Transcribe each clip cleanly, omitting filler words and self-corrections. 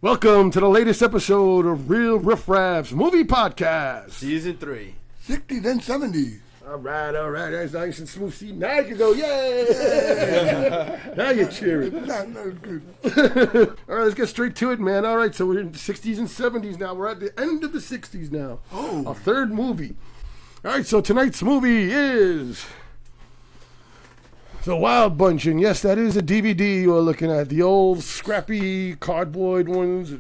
Welcome to the latest episode of Real Riff Raffs Movie Podcast. Season 3. 60s and 70s. All right. That's nice and smooth. See, now you can go, yay! Now you're cheering. Not good. All right, let's get straight to it, man. All right, so we're in the 60s and 70s now. We're at the end of the 60s now. Oh. Our third movie. All right, so tonight's movie is The Wild Bunch. And yes, that is a DVD you're looking at. The old scrappy cardboard ones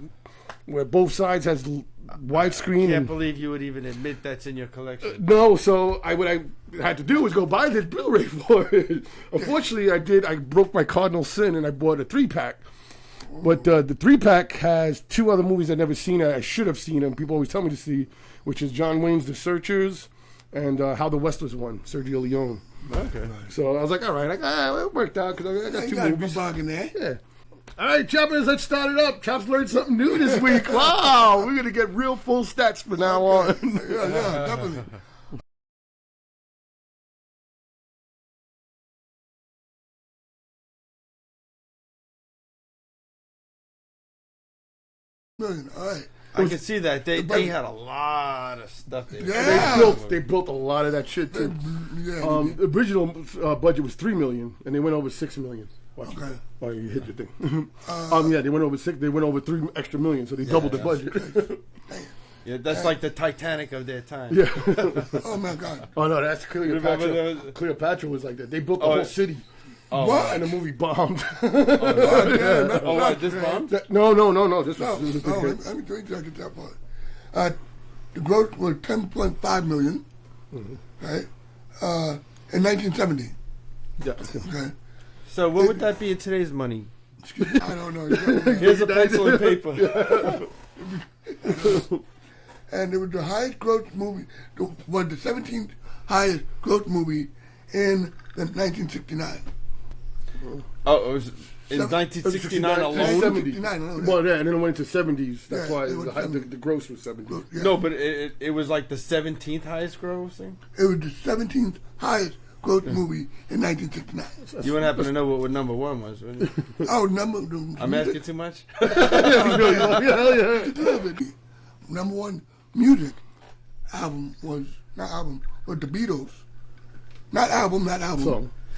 where both sides has widescreen. I can't believe you would even admit that's in your collection. No, so what I had to do was go buy this Blu-ray for it. Unfortunately, I broke my cardinal sin and I bought a 3-pack. But the 3-pack has two other movies I've never seen. I should have seen them. People always tell me to see, which is John Wayne's The Searchers and How the West Was Won, Sergio Leone. Okay. So I was like, all right, it worked out because I got two movies. In there. Yeah. All right, Choppers, let's start it up. Chops learned something new this week. Wow, we're going to get real full stats from now on. Yeah, definitely. Million, all right. I can see that. They had a lot of stuff. They built a lot of that shit, too. The original budget was $3 million, and they went over $6 million. Watch. Okay. Oh, you hit your thing. Yeah, they went over $3 extra million, so they doubled the budget. Yeah, that's like the Titanic of their time. Yeah. Oh, my God. Oh, no, that's Cleopatra. Remember Cleopatra was like that. They built the whole city. Oh, What? And the movie bombed. This bomb? No. This No, was a big hit. let me tell you that part. The gross was $10.5 million, right? In 1970. Yeah. Okay. So what would that be in today's money? I don't know. Here's a pencil and paper. And it was the highest gross movie, was the 17th highest gross movie in 1969. Oh, it was in 1969 alone? 1969 alone. Well, yeah, and then it went into 70s. That's Yeah, why it was the gross was 70s. Yeah. No, but it was like the 17th highest grossing? It was the 17th highest gross movie in 1969. You wouldn't happen to know what number one was, would you? Oh, I'm asking too much? Yeah. Number one music album was the Beatles. Not album.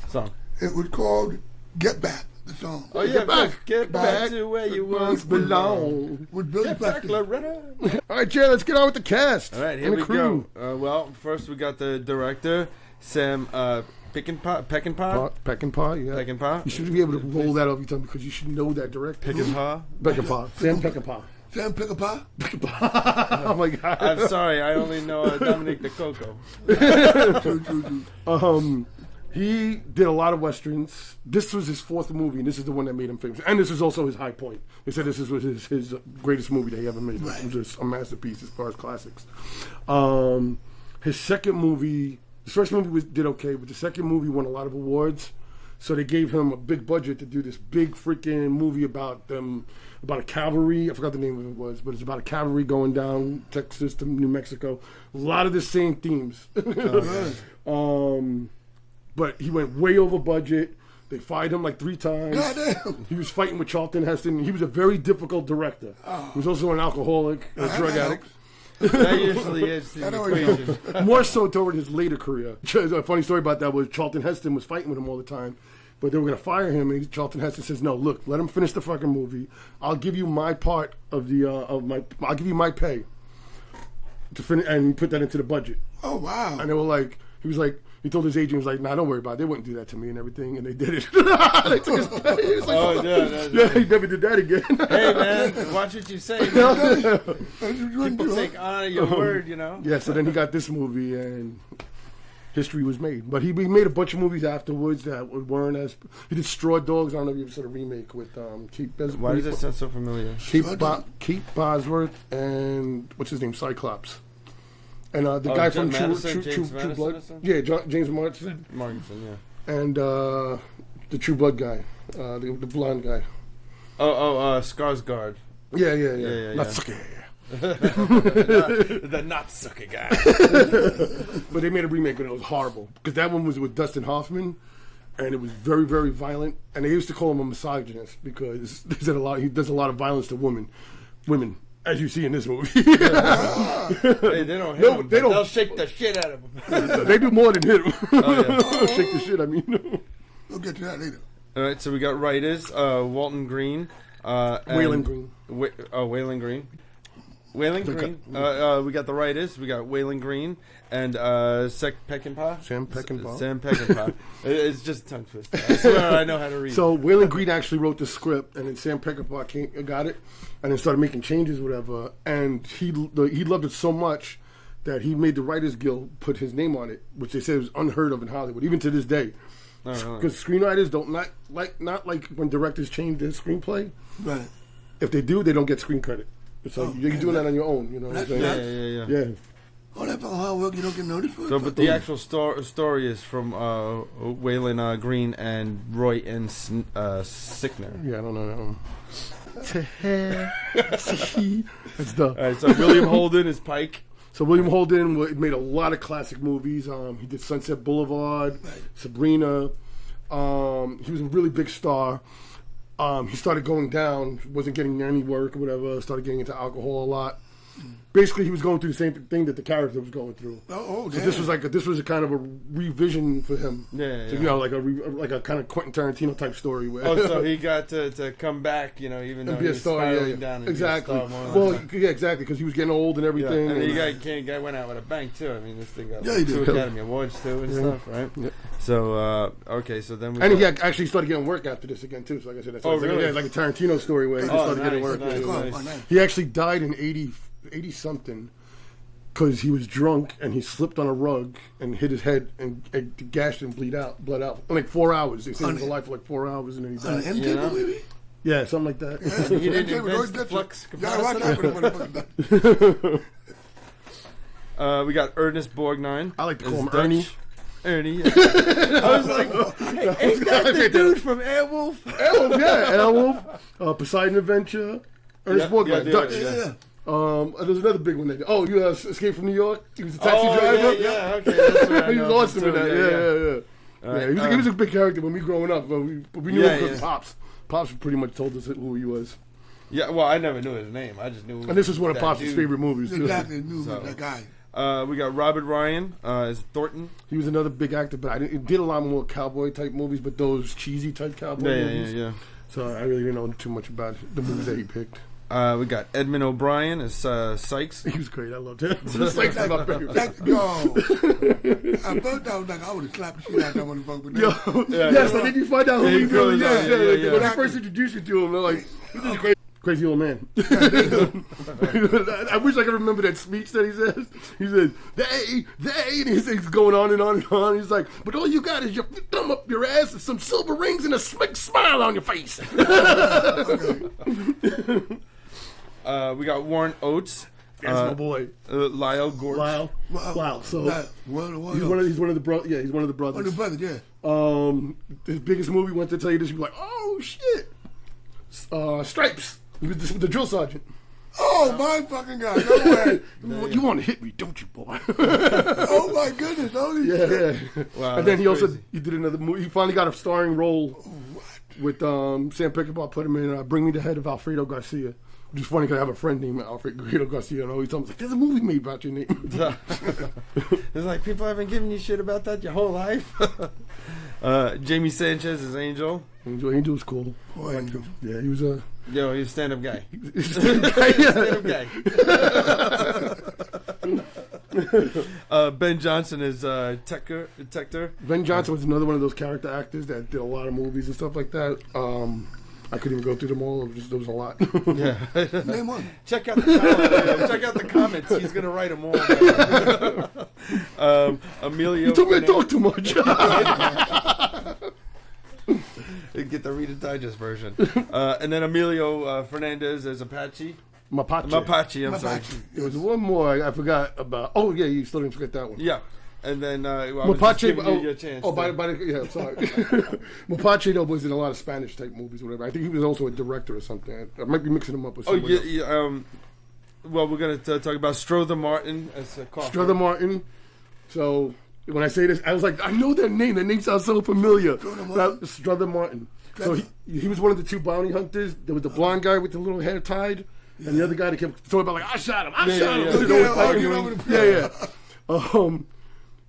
Song. It was called Get Back, the song. Oh, yeah, get back to where you once belong. With Billy Get back, Preston. Loretta. All right, Jay, let's get on with the cast. All right, here and we the crew. go. Well, first we got the director, Sam Peckinpah. Peckinpah, yeah. Peckinpah. You should be able to roll that off your tongue because you should know that director. Peckinpah. Sam Peckinpah. Sam Peckinpah? Oh, my God. I'm sorry, I only know Dominic the Coco. He did a lot of Westerns. This was his fourth movie, and this is the one that made him famous. And this is also his high point. They said this was his greatest movie that he ever made. Right. It was just a masterpiece as far as classics. His second movie, his first movie did okay, but the second movie won a lot of awards. So they gave him a big budget to do this big freaking movie about a cavalry. I forgot the name of it was, but it's about a cavalry going down Texas to New Mexico. A lot of the same themes. But he went way over budget. They fired him like 3 times. Goddamn. He was fighting with Charlton Heston. He was a very difficult director. He was also an alcoholic, a drug addict. That usually is the equation. More so toward his later career. A funny story about that was Charlton Heston was fighting with him all the time. But they were going to fire him, and Charlton Heston says, "No, look, let him finish the fucking movie. I'll give you my part of I'll give you my pay to finish, and put that into the budget." Oh, wow. And they were like, he told his agent, he was like, "Nah, don't worry about it. They wouldn't do that to me and everything." And they did it. They took his pay. He was like, yeah, he never did that again. Hey, man, watch what you say. People take honor your word, you know. Yeah, so then he got this movie, and history was made. But he made a bunch of movies afterwards that weren't as... He did Straw Dogs. I don't know if you ever saw the remake with Keith Bosworth. Why does that sound so familiar? Keith Bosworth and... What's his name? Cyclops. And the guy from True Blood. Yeah, James Marsden. Martinson, yeah. And the True Blood guy. The blonde guy. Skarsgård. Yeah. Not sucky. The not sucker guy. But they made a remake and it was horrible. Because that one was with Dustin Hoffman. And it was very, very violent. And they used to call him a misogynist because he does a lot of violence to women. women, as you see in this movie. Hey, they don't hit No, him, they don't. They'll shake the shit out of him. They do more than hit him. Oh, Shake the shit. I mean, We'll get to that later. All right, so we got writers, Walton Green. Waylon Green. Waylon Green. Waylon Green. We got the writers. We got Waylon Green and Peckinpah. Sam Peckinpah. Sam Peckinpah. It's just a tongue twister. I swear I know how to read. So Waylon Green actually wrote the script, and then Sam Peckinpah got it, and then started making changes, whatever. And he loved it so much that he made the Writers Guild put his name on it, which they said was unheard of in Hollywood, even to this day. Because screenwriters don't not like when directors change their screenplay. Right. If they do, they don't get screen credit. So you're doing that on your own, you know what I'm saying? Yeah. Oh, that's all hard work. You don't get noticed for it. So, but the actual story is from Waylon Green and Roy N. Sickner. Yeah, I don't know. That's dumb. All right, so William Holden is Pike. So William Holden made a lot of classic movies. He did Sunset Boulevard, Sabrina. He was a really big star. He started going down, wasn't getting any work or whatever, started getting into alcohol a lot. Basically, he was going through the same thing that the character was going through. Oh, so this was a kind of a revision for him. Yeah. So, you know, like a kind of Quentin Tarantino type story. Where so he got to come back, you know, even though he was spiraling down. And exactly. Be a star more exactly, because he was getting old and everything. Yeah. And the guy went out with a bang too. I mean, this thing got he 2 did. Academy Awards too and stuff, right? Yeah. So okay, so then he actually started getting work after this again too. So like I said, that's really? like a Tarantino story where he just started getting work. Nice. He actually died in 80 something. Because he was drunk and he slipped on a rug and hit his head and gashed and bled out. In like 4 hours. They said he was alive for like 4 hours and then he died. On an M-table, maybe? Yeah, something like that. Yeah, he didn't invent the flux capacitor. We got Ernest Borgnine. I like to call him Ernie. Ernie. Yeah. I was like, hey, ain't that the dude from Airwolf? Airwolf, yeah. Airwolf. Poseidon Adventure. Ernest Borgnine. Dutch. Yeah. There's another big one. You Escape from New York. He was a taxi driver. Yeah, okay. That's what I He was know. awesome in that. Yeah. He was a big character when we growing up. But we knew him because Pops. Pops pretty much told us who he was. Yeah, well, I never knew his name. I just knew. And this is one of Pops' favorite movies too. Exactly, knew that guy. We got Robert Ryan as Thornton. He was another big actor, but he did a lot more cowboy type movies, but those cheesy type cowboy movies. Yeah. So I really didn't know too much about the movies that he picked. We got Edmund O'Brien as Sykes. He was great. I loved him. Sykes is my favorite. At first I was like, I would have slapped the shit out of that motherfucker. Yes, and then you find out who he really is. Yeah. When I first introduced you to him, they're like, this is a crazy old man. I wish I could remember that speech that he says. He says, they, and he's going on and on and on. He's like, but all you got is your thumb up your ass and some silver rings and a big smile on your face. We got Warren Oates. That's my boy. Lyle Gorge. Wow. So he's He's one of the brothers. Yeah, he's one of the brothers. one of the brothers, yeah. His biggest movie, went to tell you this, you'd be like, oh shit. Stripes. He was the drill sergeant. Oh my fucking God! No way. You want to hit me, don't you, boy? Oh my goodness! Holy shit! Yeah. Wow, and then he crazy. did another movie. He finally got a starring role with Sam Peckinpah. Put him in Bring Me the Head of Alfredo Garcia. Which is funny because I have a friend named Alfredo Garcia, and always tells me, there's a movie made about your name. It's like, people haven't given you shit about that your whole life. Jamie Sanchez is Angel. Angel was cool. Boy, Yeah, he was a... Yo, he's a stand-up guy. Stand-up guy. Ben Johnson is Tector. Ben Johnson was another one of those character actors that did a lot of movies and stuff like that. I couldn't even go through them all. There was a lot. Yeah. name one. Check out the comments. Check out the comments. He's gonna write them all. Emilio. You told me to talk too much. Get the Reader's Digest version. And then Emilio Fernandez as Apache. Mapache. I'm sorry. There was one more I forgot about. Oh yeah, you still didn't forget that one. Yeah. And then Mapache. you a chance. Yeah, sorry. Mapache though was in a lot of Spanish type movies, or whatever. I think he was also a director or something. I might be mixing him up with someone else. Yeah. Well, we're gonna talk about Strother Martin as Kaufman. Strother Martin. So when I say this, I was like, I know that name. That name sounds so familiar. Strother Martin. So he was one of the two bounty hunters. There was the blonde guy with the little hair tied. And the other guy that kept talking about, like, I shot him. Yeah, You know, Yeah, fighting arguing him. over the Yeah.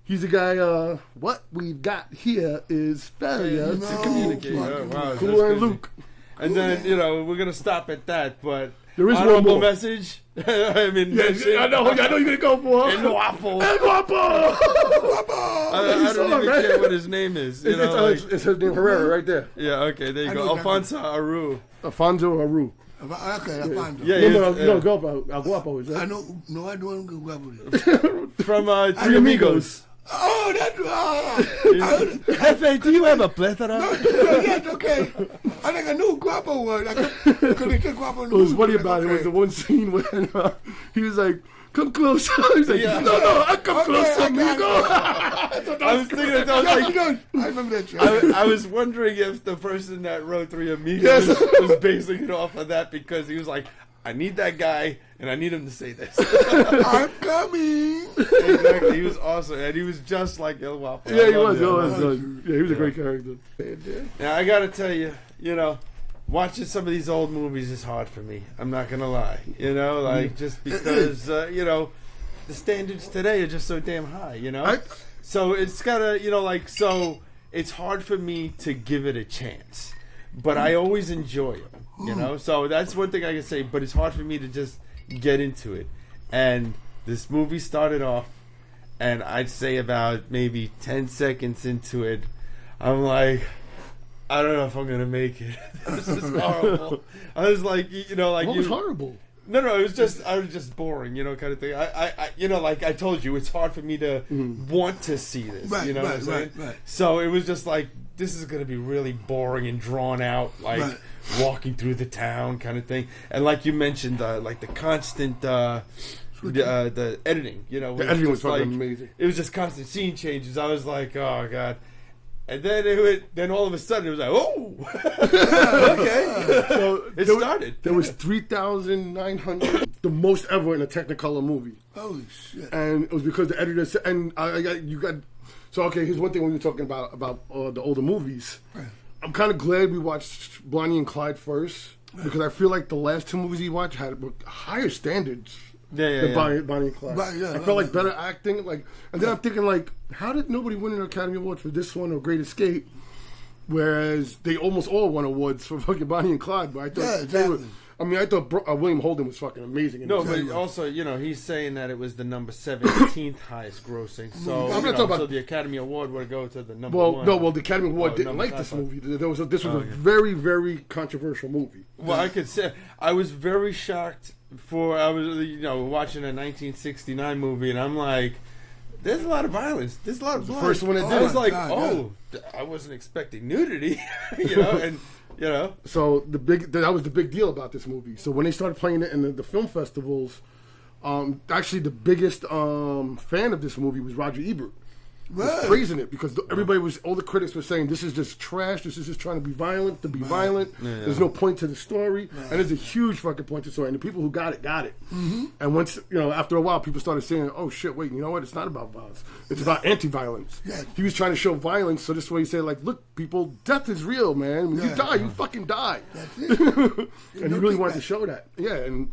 He's the guy, what we've got here is failure to to communicate. fucking Oh, wow, that's Cool and crazy. Luke. And then, we're going to stop at that, but There is one honorable more. message. I mean, Yeah, I know you're going to go for El Waffle. El Guapo! I don't even right? care what his name is. You know, like, It's his name Herrera right there. yeah, okay, there you I go. know exactly. Alfonso Aru. Alfonso Aru. Okay, I find Yeah, him. No, yeah. no, go El Guapo, is I that? know. No, I don't go with it. From Three Three Amigos. Oh, that's Hefe, do you have a plethora? yes, okay. I think I knew Guapo was. Because they said Guapo in the What was movie. funny about it was the one scene when he was like, come closer. He's like, Yeah. no, I come Okay, closer, I got amigo. I was thinking that, I was like, I remember that shit. I was wondering if the person that wrote Three Amigos was basing it off of that because he was like, I need that guy and I need him to say this. I'm coming. Exactly. He was awesome and he was just like El Wapo. Yeah, I he loved was. it. Yeah, he was a great character. Now I gotta tell you, watching some of these old movies is hard for me. I'm not gonna lie. Like just because the standards today are just so damn high. So it's gotta so it's hard for me to give it a chance, but I always enjoy it. So that's one thing I can say. But it's hard for me to just get into it. And this movie started off, and I'd say about maybe 10 seconds into it, I'm like, I don't know if I'm gonna make it. This is horrible. I was like, like What was horrible? No, it was just boring, kind of thing. I like I told you, it's hard for me to want to see this. Right, you know what I'm saying? right. So it was just like this is gonna be really boring and drawn out, like Right. walking through the town kind of thing. And like you mentioned, like the constant the editing. The editing was fucking like, amazing. It was just constant scene changes. I was like, oh god. And then then all of a sudden it was like, oh, okay. So It started. There was 3,900, the most ever in a Technicolor movie, Holy shit. and it was because the editor said. And you got. So okay, here's one thing when we were talking about the older movies. I'm kind of glad we watched Bonnie and Clyde first because I feel like the last two movies we watched had higher standards. Yeah. Bonnie and Clyde. Right, yeah, I felt like better acting. Like, and then I'm thinking like, how did nobody win an Academy Award for this one or Great Escape? Whereas they almost all won awards for fucking Bonnie and Clyde. But I thought Yeah, exactly. I thought William Holden was fucking amazing. No, this. but also, he's saying that it was the number 17th highest grossing. So, I'm not talking about- so the Academy Award would go to the number Well, one. no, the Academy Award Oh, didn't number like this five. movie. This was a yeah. very, very controversial movie. Well, I could say I was very shocked I was watching a 1969 movie, and I'm like, there's a lot of violence. There's a lot of blood. first one it I did. was like, God, I wasn't expecting nudity, and. So that was the big deal about this movie. So when they started playing it in the film festivals, actually the biggest fan of this movie was Roger Ebert. Was Right. praising it because all the critics were saying this is just trash. This is just trying to be violent violent. Yeah. There's no point to the story, and there's a huge fucking point to the story. And the people who got it. Mm-hmm. And once after a while, people started saying, "Oh shit, wait, you know what? It's not about violence. It's about anti-violence." Yeah. He was trying to show violence, so this way he said, "Like, look, people, death is real, man. When you Yeah. die, you fucking die." That's it. And he really wanted to show that. Yeah, and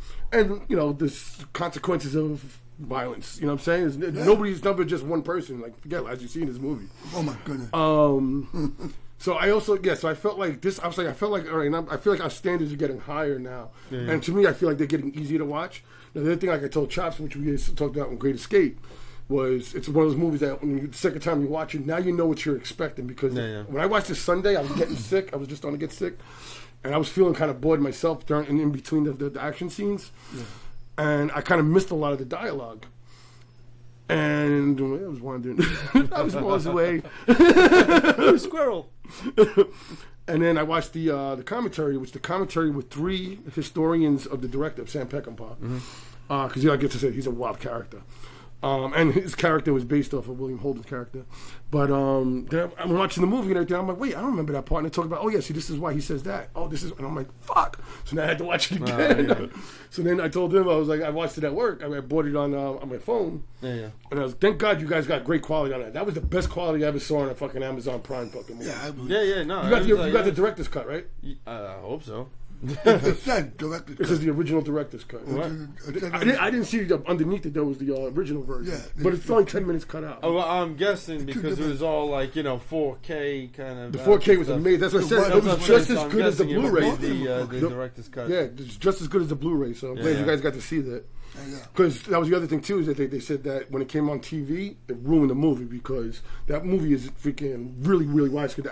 there's consequences of violence. You know what I'm saying? Nobody's never just one person. Like, forget as you see in this movie. Oh my goodness. So I also so I felt like this. I was like, I felt like all right. I feel like our standards are getting higher now, and to me, I feel like they're getting easier to watch. Now, the other thing, like I told Chops, which we talked about in Great Escape, was it's one of those movies that when the second time you watch it, now you know what you're expecting because when I watched this Sunday, I was getting sick. I was just starting to get sick, and I was feeling kind of bored myself during and in between the action scenes, and I kind of missed a lot of the dialogue. And I was wandering. I was miles away. Squirrel. And then I watched the commentary, which the commentary with three historians of the director, of Sam Peckinpah. Because I get to say he's a wild character. And his character was based off of William Holden's character. But then I'm watching the movie and everything. I'm like, wait, I don't remember that part. And they talk about, oh, yeah, see, this is why he says that. Oh, this is... And I'm like, fuck. So now I had to watch it again. So then I told him, I was like, I watched it at work. I bought it on my phone. And I was, thank God you guys got great quality on it. That was the best quality I ever saw on a fucking Amazon Prime fucking movie. Yeah, I believe. Yeah, no. You got the director's cut, right? I hope so. It said director's This is cut. the original director's cut. What? It said I didn't see underneath it. There was the original version. Yeah, but it's only 10 minutes cut out. Oh, well, I'm guessing because it different- was all like 4K kind of. The 4K was stuff. amazing. That's what I said. That's It what was I'm just saying, as so I'm good as the guessing it would Blu-ray. be The The- director's cut. Yeah, it's just as good as the Blu-ray. So I'm glad Yeah. you guys got to see that. Yeah. Because that was the other thing too, is that they said that when it came on TV, it ruined the movie because that movie is freaking really, really widescreen.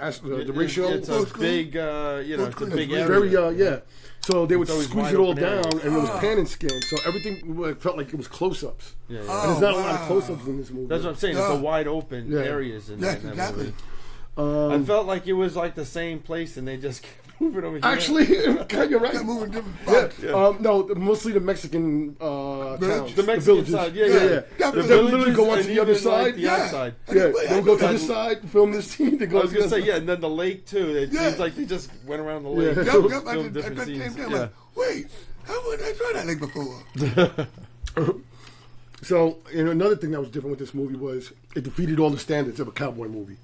The ratio, It's a big, it's a big area. very, yeah. So they would It's always squeeze wide it all open down, areas. and it was pan and scan. So everything felt like it was close-ups. Yeah, And yeah. there's not a lot of wow. close-ups in this movie. That's what I'm saying. It's a wide open Yeah. areas in Yes, that exactly. movie. I felt like it was like the same place, and they just kept moving over here. Actually, you're right. Kept moving different spots. No, mostly the Mexican towns. the Mexican villages. side, yeah. They The literally go on to the other side. the Yeah. outside. Yeah, Wait, they'll go to I- this side, film this scene. They go I was to gonna the say, other. and then the lake too. It Yeah. seems like they just went around the lake. Yeah. Yep, filmed I did different the same scenes. thing. I'm Yeah. like, wait, how would I saw that lake before? So, another thing that was different with this movie was it defeated all the standards of a cowboy movie.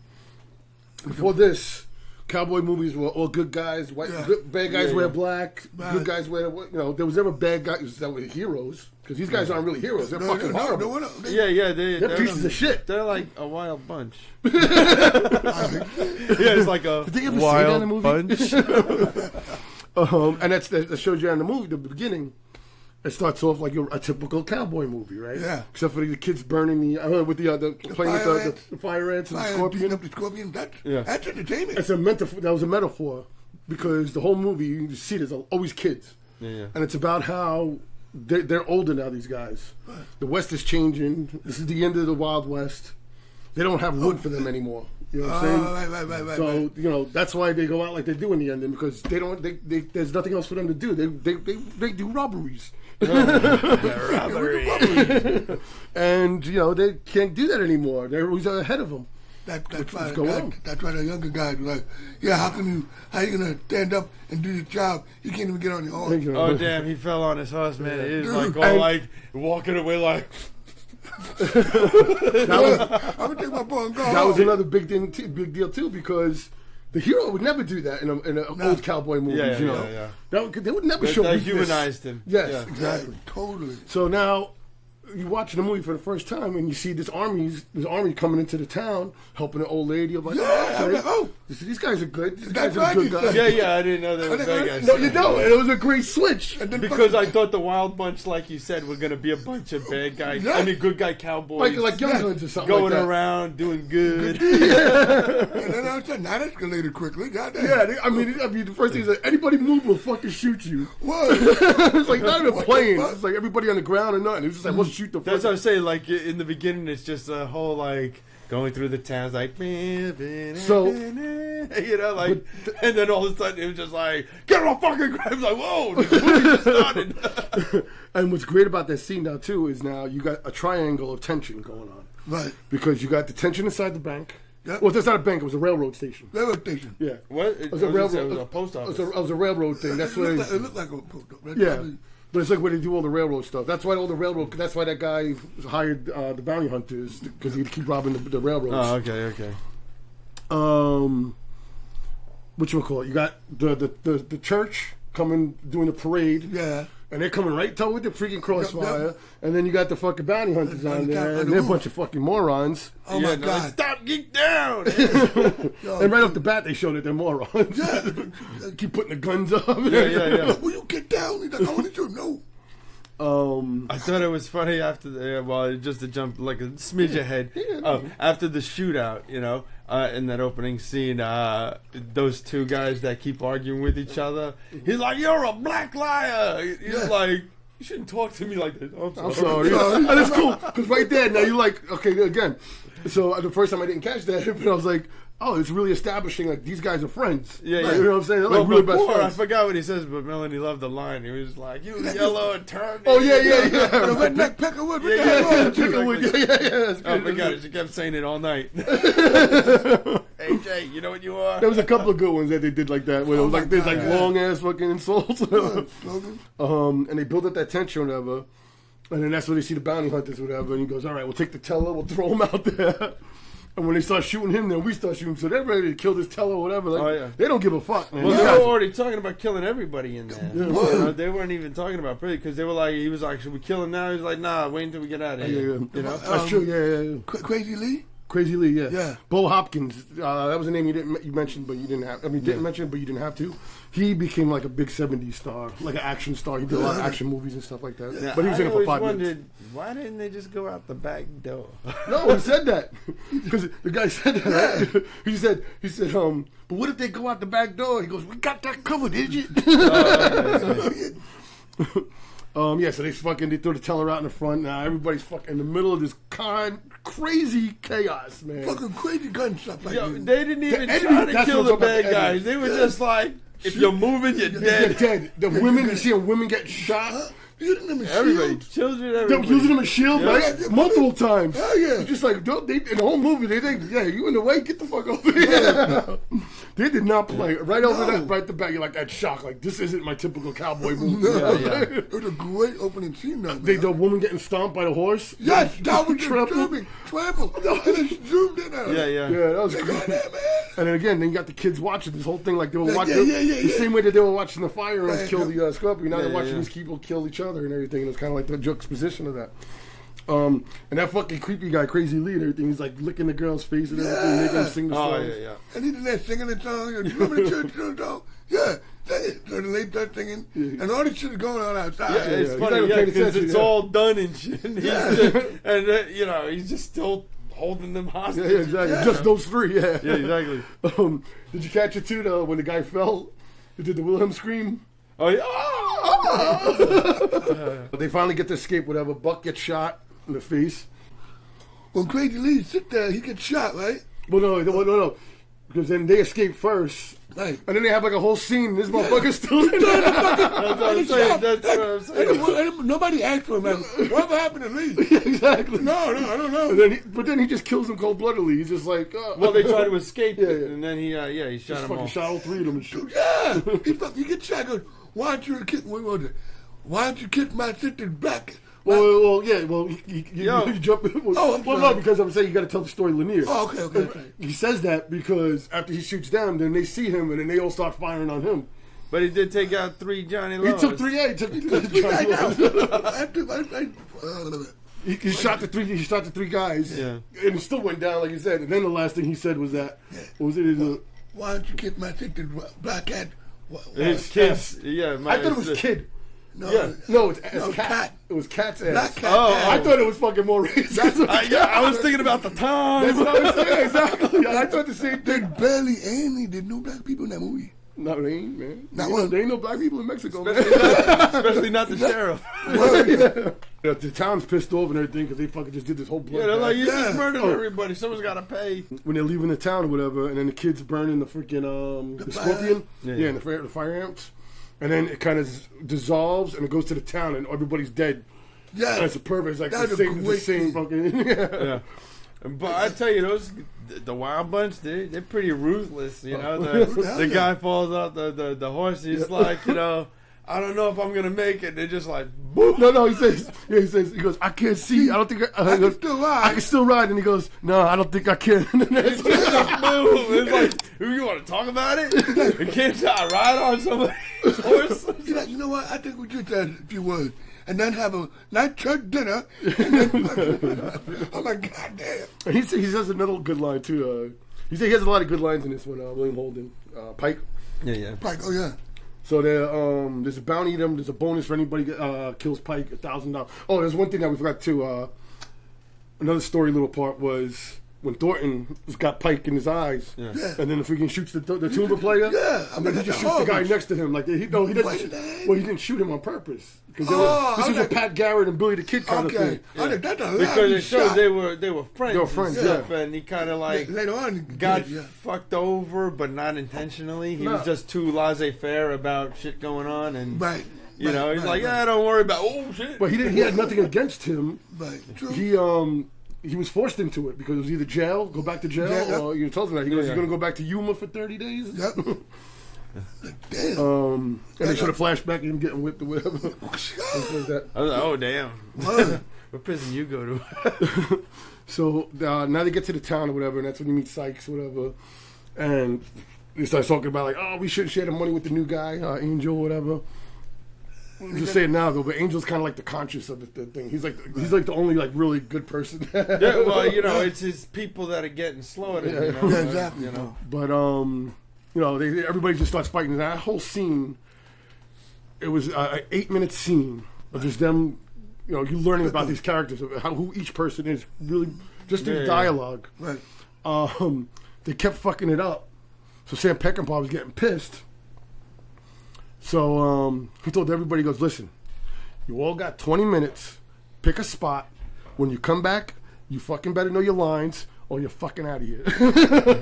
Before this, cowboy movies were all good guys, bad guys Yeah, wear yeah. black, Right. good guys wear, there was never bad guys that were heroes, because these guys aren't really heroes. They're fucking horrible. Yeah, They're pieces of shit. They're like a wild bunch. Yeah, it's like a Did they ever say that in the wild movie? bunch. And that shows you in the movie, the beginning. It starts off like a typical cowboy movie, right? Yeah. Except for the kids burning with the playing with fire ants. the fire ants and the Beating scorpion. up the scorpion. Yeah. That's entertainment. It's a metaphor. That was a metaphor because the whole movie you see there's always kids, Yeah. and it's about how they're older now. These guys, the West is changing. This is the end of the Wild West. They don't have wood for them anymore. You know what I'm saying? Right. So that's why they go out like they do in the ending because they don't. There's nothing else for them to do. They do robberies. And they can't do that anymore. They're always ahead of them. That's why go on. that's why the younger guys were like, yeah, how you gonna stand up and do your job? You can't even get on your own. Oh damn, he fell on his horse, man. He was like all And- like walking away like. I'm gonna take my ball and go. That was home. another big deal too, because the hero would never do that in an old cowboy movies. Yeah. They would never show They weakness. humanized him. Yes, Yeah. exactly. Totally. So now you watch the movie for the first time and you see this army coming into the town helping an old lady. I'm like, I'm like, oh. these guys are good. These That's guys are good right, guys. Yeah, I didn't know they were bad guys. No, you don't. And it was a great switch. And then Because I thought the Wild Bunch, like you said, were gonna be a bunch of bad guys. Yeah. I mean, good guy cowboys. Like Young Guns or something going like that. around doing good. and then all of a sudden, that escalated quickly. Goddamn. Yeah, I mean, the first thing is like, anybody move will fucking shoot you. What? It's like not even What the playing. fuck? It's like everybody on the ground and nothing. It was just like, we'll shoot the That's first. what I'm saying. Like in the beginning, it's just a whole like going through the towns, like So- like, and then all of a sudden it was just like get on fucking ground. Like whoa, the movie just started. And what's great about that scene now too is now you got a triangle of tension going on Right. because you got the tension inside the bank. Yep. Well, that's not a bank; it was a railroad station. Railroad station. Yeah, What? It was a railroad. It was a post office. It was a railroad thing. That's It where. looked like a right? Yeah, but it's like where they do all the railroad stuff. That's why That's why that guy hired the bounty hunters because he'd keep robbing the railroads. Oh, okay. Whatchamacallit? You got the church coming doing the parade. Yeah. And they're coming right to with the freaking crossfire. Yep. And then you got the fucking bounty hunters on there. And they're a bunch of fucking morons. Oh my no, like, God. stop, get down. And right off the bat, they showed that they're morons. Keep putting the guns up. yeah. Will you get down? He's like, I want you to know. I thought it was funny after just to jump like a smidge ahead. After the shootout, in that opening scene, those two guys that keep arguing with each other, he's like, "You're a black liar." He's like, "You shouldn't talk to me like this." I'm sorry. And it's cool. Because right there, now you're like, okay, again. So the first time I didn't catch that, but I was like, oh, it's really establishing like these guys are friends. Yeah. You know what I'm saying? They're Well, like really best before, I friends. forgot what he says, but Melanie loved the line. He was like, "You yellow and turn." Oh, yeah. The redneck Peckerwood. Yeah. Chickenwood. Yeah. That's Oh, good. I forgot it. She kept saying it all night. Hey, Jay, you know what you are? There was a couple of good ones that they did like that, where it was like there's like long ass fucking insults. And they build up that tension or whatever. And then that's when they see the bounty hunters or whatever, and he goes, "All right, we'll take the teller, we'll throw him out there." And when they start shooting him, then we start shooting. So they're ready to kill this teller or whatever. Like, they don't give a fuck, man. Well, they were already talking about killing everybody in there. Yeah. You know, they weren't even talking about Pretty because they were like, he was like, should we kill him now? He was like, nah, wait until we get out of here. Yeah. You know, That's true. Yeah. Crazy Lee. Crazy Lee, yeah. Yeah. Bo Hopkins, that was a name you mentioned, but you didn't have. I mean, didn't mention, but you didn't have to. He became like a big '70s star, like an action star. He did a lot of action movies and stuff like that. Yeah, But he was in it for 5 minutes. wondered, why didn't they just go out the back door? No, he said that because the guy said that. Right? He said, but what if they go out the back door? He goes, we got that covered, idiot. So they throw the teller out in the front. Now everybody's fucking in the middle of this crazy chaos, man. Fucking crazy gun stuff like Yo, that. they didn't even The try enemy- to kill the what I'm talking bad about, the guys. They were just like, if you're moving, you're They're dead. dead. The women, you see women get shot. Using them as Everybody, shields. children, They're everybody. using them as shields, Yeah. right? Yeah. Multiple times. Hell yeah. It's just like, in the whole movie, they think, yeah, you in the way, get the fuck over here. They did not play. Right over that, right at the back, you're like, that shock. Like, this isn't my typical cowboy movie. It was a great opening scene, though. The woman getting stomped by the horse. Yes, that was Trampled. trample. And it zoomed in on her. Yeah. Yeah, that was Like, great. man. And then again, you got the kids watching this whole thing like they were Yeah, watching yeah. the same way that they were watching the fire ants Right, kill the scorpion. Now they're Yeah, watching yeah. these people kill each other and everything. And it's kind of like the juxtaposition of that. And that fucking creepy guy, Crazy Lee, and everything. He's like licking the girl's face and everything, making them sing the Oh, song. yeah. And he's in there singing the song. You remember the church song? Yeah. So the late start singing. And all this shit is going on outside. Yeah, it's He's funny, not even paying because attention, it's yeah. all done and shit. And, he's just still holding them hostage. Yeah, exactly. Yeah. Just those three, yeah. Yeah, exactly. Did you catch it too, though, when the guy fell? He did the Wilhelm scream. Oh, yeah. They finally get to escape, whatever. Buck gets shot in the face. When Crazy Lee sit there, he gets shot, right? Well, no. Because then they escape first. Right. And then they have like a whole scene. This motherfucker's still in there. That's what I'm saying. That's what I'm saying. And nobody asked for him. Like, whatever happened to Lee? Exactly. No, I don't know. But then he just kills them cold-bloodedly. He's just like, Well, they try to escape, Yeah. and then he Just shot them fucking all. shot all three of them and shit. Yeah. He gets shot. Goes, why don't you kiss? Why don't you kiss my sister's back? Well, you jump. Oh, I'm no, sorry. because I'm saying you got to tell the story linear. Oh, okay. He says that because after he shoots them, then they see him and then they all start firing on him. But he did take out 3 Johnny He Laws. took 3 A. He shot the three. He shot the 3 guys. Yeah. And it still went down, like you said. And then the last thing he said was that. What was it? Why don't you kiss my sister's black cat? His kids. Yeah, I thought it was kid. No, Yeah. No, it's No, cat. cat. It was cat's ass. Black cat. Oh, I thought it was fucking more racist. I was thinking about the time. That's what I was saying, exactly. I thought the same thing. There's no black people in that movie. No, they ain't, man. Not one. There ain't no black people in Mexico, man. Especially not the sheriff. Yeah, the town's pissed off and everything because they fucking just did this whole blood. Yeah, they're like, you Yeah. just murdered Oh. everybody. Someone's got to pay. When they're leaving the town or whatever, and then the kids burning the freaking the fire scorpion, Yeah. and the fire ants, and then it kind of dissolves and it goes to the town and everybody's dead. Yeah. And it's a perfect. It's like That's the a same, great scene. fucking. Yeah. But I tell you, the Wild Bunch, they're pretty ruthless. You know, the guy falls off the horse. He's like, I don't know if I'm gonna make it. They're just like, boom. No, he says, he goes, I can't see. I don't think I he goes, can still ride. I can still ride. And he goes, no, I don't think I can. It's just like, boom. It's like, you want to talk about it? You can't ride on somebody's horse. He's like, you know what? I think we just said a few words. And then have a nice church dinner. And then, I'm like, God damn. And he says another good line too. He has a lot of good lines in this one. William Holden, Pike. Yeah. Like, oh, yeah. So there's a bounty. There's a bonus for anybody kills Pike, $1,000. Oh, there's one thing that we forgot too. Another story little part was when Thornton got Pike in his eyes, Yeah. and then the freaking shoots the tuba player. Yeah, and then he just shoots the guy next to him. Like he didn't. Well, he didn't shoot him on purpose because this was a Pat Garrett and Billy the Kid kind of thing. I think that's a Because it showed shot. they were friends. They were friends, and stuff, and he kind of like Later on, got yeah. fucked over, but not intentionally. He No. was just too laissez-faire about shit going on, and Right. he's like, yeah, don't worry about. Oh shit. But he didn't. He had nothing against him. Right. True. He was forced into it because it was either jail, go back to jail, Yeah, or you told him that he goes, Yeah. "You're gonna go back to Yuma for 30 days." Yep. Damn. And they showed a flashback of him getting whipped or whatever. Things like that. I was like, oh damn. What prison you go to? So now they get to the town or whatever, and that's when you meet Sykes or whatever. And he starts talking about like, oh, we shouldn't share the money with the new guy, Angel or whatever. Just say it now though, but Angel's kind of like the conscious of the thing. He's like the only like really good person. Yeah, well, you know, it's his people that are getting slaughtered. Yeah, you know, yeah, exactly. You know, But you know, everybody just starts fighting. That whole scene, it was an 8-minute scene of just them. You know, you learning about these characters, of who each person is, really just through the dialogue. Right. They kept fucking it up, so Sam Peckinpah was getting pissed. So he told everybody, he goes, listen, you all got 20 minutes, pick a spot. When you come back, you fucking better know your lines or you're fucking out of here.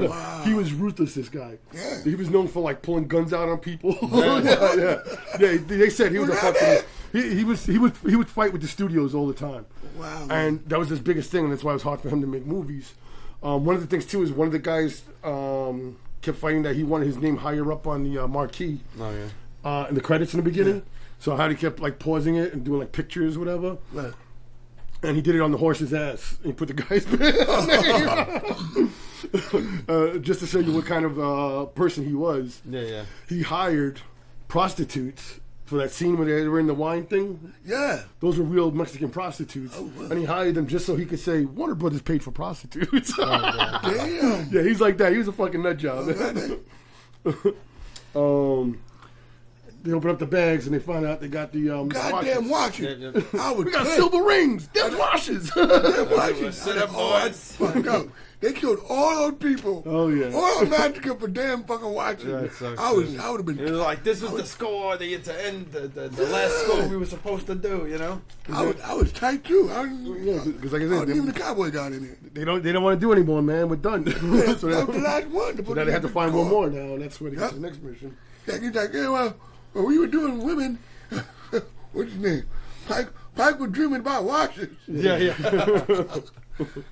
Wow. He was ruthless, this guy. Yeah. He was known for like pulling guns out on people. Yeah. They said he was a fucking... He would fight with the studios all the time. Wow. And that was his biggest thing, and that's why it was hard for him to make movies. One of the things, too, is one of the guys kept fighting that he wanted his name higher up on the marquee. oh yeah. In the credits in the beginning. So how he kept like pausing it and doing like pictures or whatever. Right. And he did it on the horse's ass. And he put the guy's name. Just to show you what kind of person he was. Yeah, yeah. He hired prostitutes for that scene where they were in the wine thing. Yeah. Those were real Mexican prostitutes. Oh, wow. And he hired them just so he could say, Warner Brothers paid for prostitutes. Damn. Yeah, he's like that. He was a fucking nut job. They open up the bags and they find out they got the Goddamn watches. Yeah, I was We got pissed. silver rings. Them watches. Damn watches. Sit up, Oh, boys. fuck up. They killed all those people. Oh, yeah. All Mexico for damn fucking watches. Yeah, it sucks. I would have It been. was like this was the score. They get to end the last score we were supposed to do. You know. I was tight too. Yeah, because like I said, Even the cowboy got in it. they don't want to do anymore, man. We're done. That was the last one. So now they have to find one more now, and that's where they get to the next mission. Yeah, he's like, yeah, well, when we were doing women, what's his name? Pike was dreaming about watches. Yeah.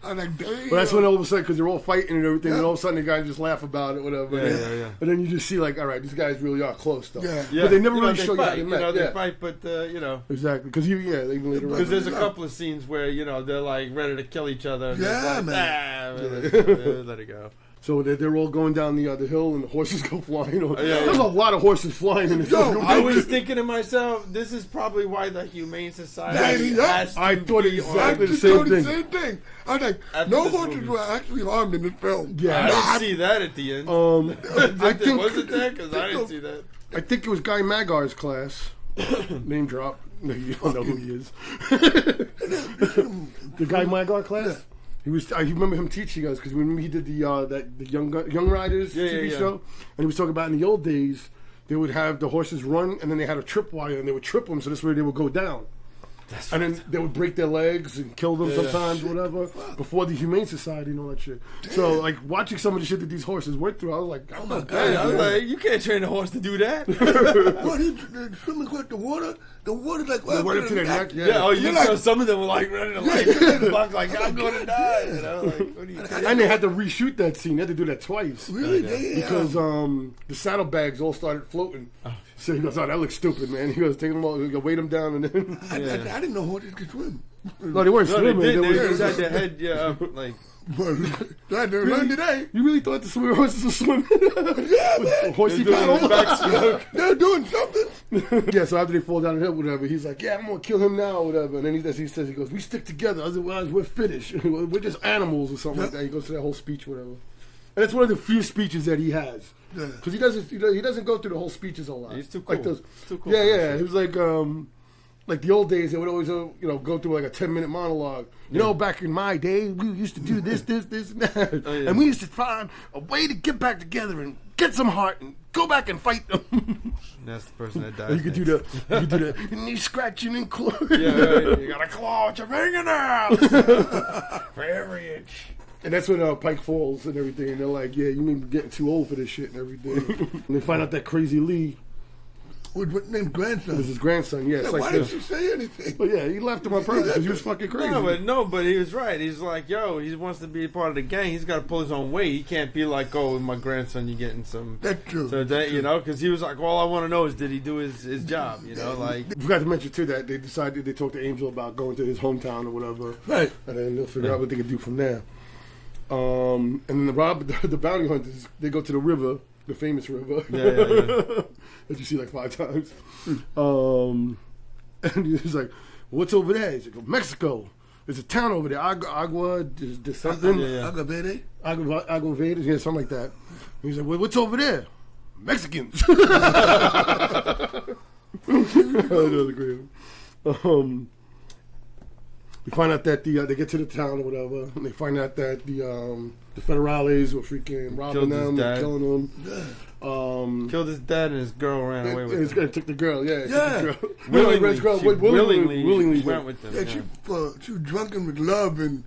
I was like, damn. But that's when all of a sudden, because they're all fighting and everything, and all of a sudden the guys just laugh about it, whatever. Yeah. And then you just see like, all right, these guys really are close, though. Yeah. Yeah. But they never You know, really show you how they met. They Yeah. fight, but you know. Exactly, because even later on. Because there's a couple of scenes where, you know, they're like ready to kill each other. And Yeah, it's like, man. let it go. So they're all going down the hill, and the horses go flying. yeah. There's a lot of horses flying in this film. I was thinking to myself, this is probably why the Humane Society has to I thought be exactly on. the same the thing. same thing. I was like, After no this horses movie. were actually harmed in this film. Yeah. I didn't see that at the end. I think Was it that? Because I didn't see that. I think it was Guy Magar's class. Name drop. No, you don't know who he is. The Guy Magar class. He was. I remember him teaching us because when he did the Young Riders TV yeah. show, and he was talking about in the old days they would have the horses run and then they had a tripwire and they would trip them so this way they would go down. And then they would break their legs and kill them sometimes, whatever, before the Humane Society and all that shit. So, like, watching some of the shit that these horses went through, I was like, oh my God. Hey, I was like, you can't train a horse to do that. What, he swimming across the water? The water's like, They went up to their neck, yeah. Yeah, you You're saw like- some of them were like running to like the box, like I'm going to die. You know, like what are you doing? And they had to reshoot that scene. They had to do that twice. Really? Damn. Because the saddlebags all started floating. So he goes, oh, that looks stupid, man. He goes, take them all, weight them down, and then... I didn't know horses could swim. No, they weren't No, they swimming. did. They They were, just had their head up, like. I didn't learn today. you really thought the swimming horses were swimming? Yeah, man. Horsey They're doing paddle? backstroke. They're doing something. Yeah, so after they fall down the hill, whatever, he's like, yeah, I'm going to kill him now, whatever. And then he says, he goes, we stick together, otherwise we're finished. We're just animals or something like that. He goes to that whole speech, whatever. And it's one of the few speeches that he has. Yeah. Because he doesn't go through the whole speeches a lot. He's too cool. Like those, He's too cool yeah, for that yeah. shit. He was like the old days. They would always, go through like a 10-minute monologue. You know, back in my day, we used to do this, and that, yeah. and we used to find a way to get back together and get some heart and go back and fight them. That's the person that died. You could do the knee scratching and clawing. Yeah, right. You gotta claw with your fingernails for every inch. And that's when Pike falls and everything. And they're like, yeah, you mean getting too old for this shit and everything. And they find out that Crazy Lee With named grandson. It was his grandson. Yeah, it's like why didn't you say anything? But yeah, he left him on purpose because he was fucking crazy. But he was right. He's like, yo, he wants to be a part of the gang. He's got to pull his own weight. He can't be like, oh, with my grandson, you're getting some. That's true. So that, you know, because he was like, all I want to know is did he do his job? You know, like. I forgot to mention too that they decided they talked to Angel about going to his hometown or whatever, Right. and then they'll figure out what they can do from there. And then the bounty hunters, they go to the river, the famous river, that you see like 5 times. And he's like, "What's over there?" He's like, "Mexico. There's a town over there, Agua, there's something, Agua Verde? Agua Verde, yeah, something like that." And he's like, "Well, what's over there?" Mexicans. That was great. We find out that they get to the town or whatever, and they find out that the federales were freaking robbing them, and killing them. Killed his dad and his girl ran away with him. And took the girl, Yeah. Willingly went with them. Yeah, she was drunken with love and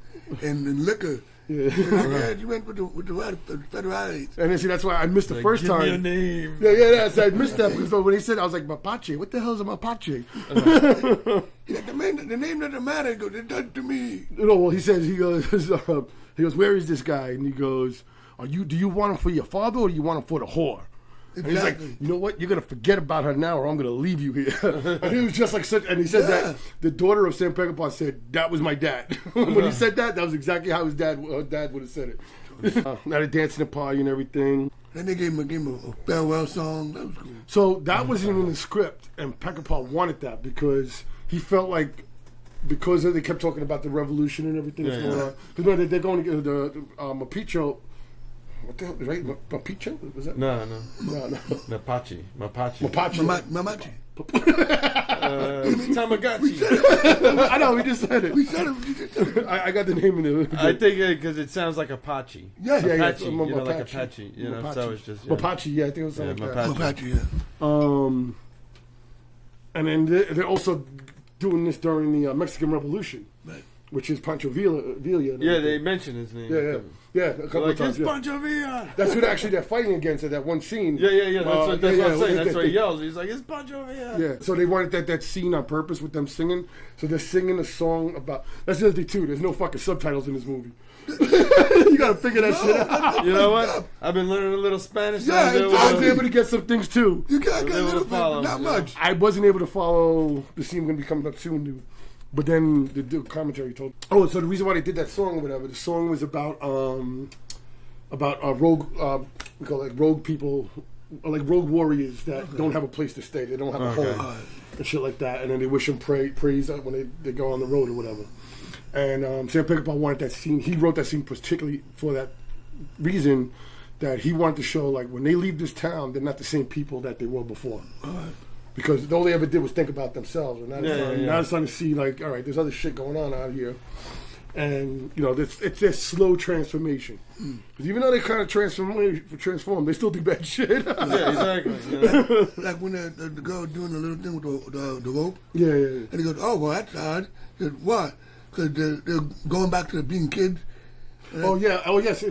liquor. Yeah. She went with the federales. And then see, that's why I missed the first time. Give me a name. Yeah, so I missed that because when he said, I was like, Mapache. What the hell is a Mapache? The name doesn't matter. He goes, it does to me. No, well, he goes, where is this guy? And he goes, do you want him for your father or do you want him for the whore? And he's like, you know what? You're gonna forget about her now, or I'm gonna leave you here. And he was just like such. And he said that the daughter of Sam Peckinpah said that was my dad. When he said that was exactly how her dad would have said it. Now they're dancing and partying and everything. And they gave him a farewell song. That was cool. So that wasn't in the script, and Peckinpah wanted that because he felt like because they kept talking about the revolution and everything that's going on. Because they're going to get the Mapicho. What the hell? Right? Mapicho? Was that? No. Mapache. Tamagotchi. I know, we just said it. We said it. I got the name in it. I think because it sounds like Apache. Apache, you know, like Apache. You know, so it's just Mapache. Yeah, I think it was something like that. Mapache, yeah. And then they're also doing this during the Mexican Revolution, right? Which is Pancho Villa. Yeah, they mentioned his name. Yeah, a couple of times. It's Pancho Villa. That's what actually they're fighting against at that one scene. Yeah. That's what I'm saying. That's what he yells. He's like, it's Pancho Villa. Yeah, so they wanted that scene on purpose with them singing. So they're singing a song about. That's the other thing too. There's no fucking subtitles in this movie. You gotta figure that shit out. You know what? I've been learning a little Spanish. Yeah, I was able to get some things too. You got a little bit, but not much. I wasn't able to follow the scene going to be coming up soon, but then the commentary told. Oh, so the reason why they did that song or whatever, the song was about rogue, we call it like rogue people, or like rogue warriors that don't have a place to stay. They don't have a home and shit like that. And then they wish them praise when they go on the road or whatever. And Sam Peckinpah wanted that scene. He wrote that scene particularly for that reason, that he wanted to show like when they leave this town, they're not the same people that they were before. Because all they ever did was think about themselves. And now they're starting to see like, all right, there's other shit going on out here. And, you know, it's their slow transformation. Because even though they kind of transform, they still do bad shit. Yeah, exactly. Like when the girl doing the little thing with the rope. Yeah. And he goes, oh, well, that's odd. He said, what? Because they're going back to being kids. Yes.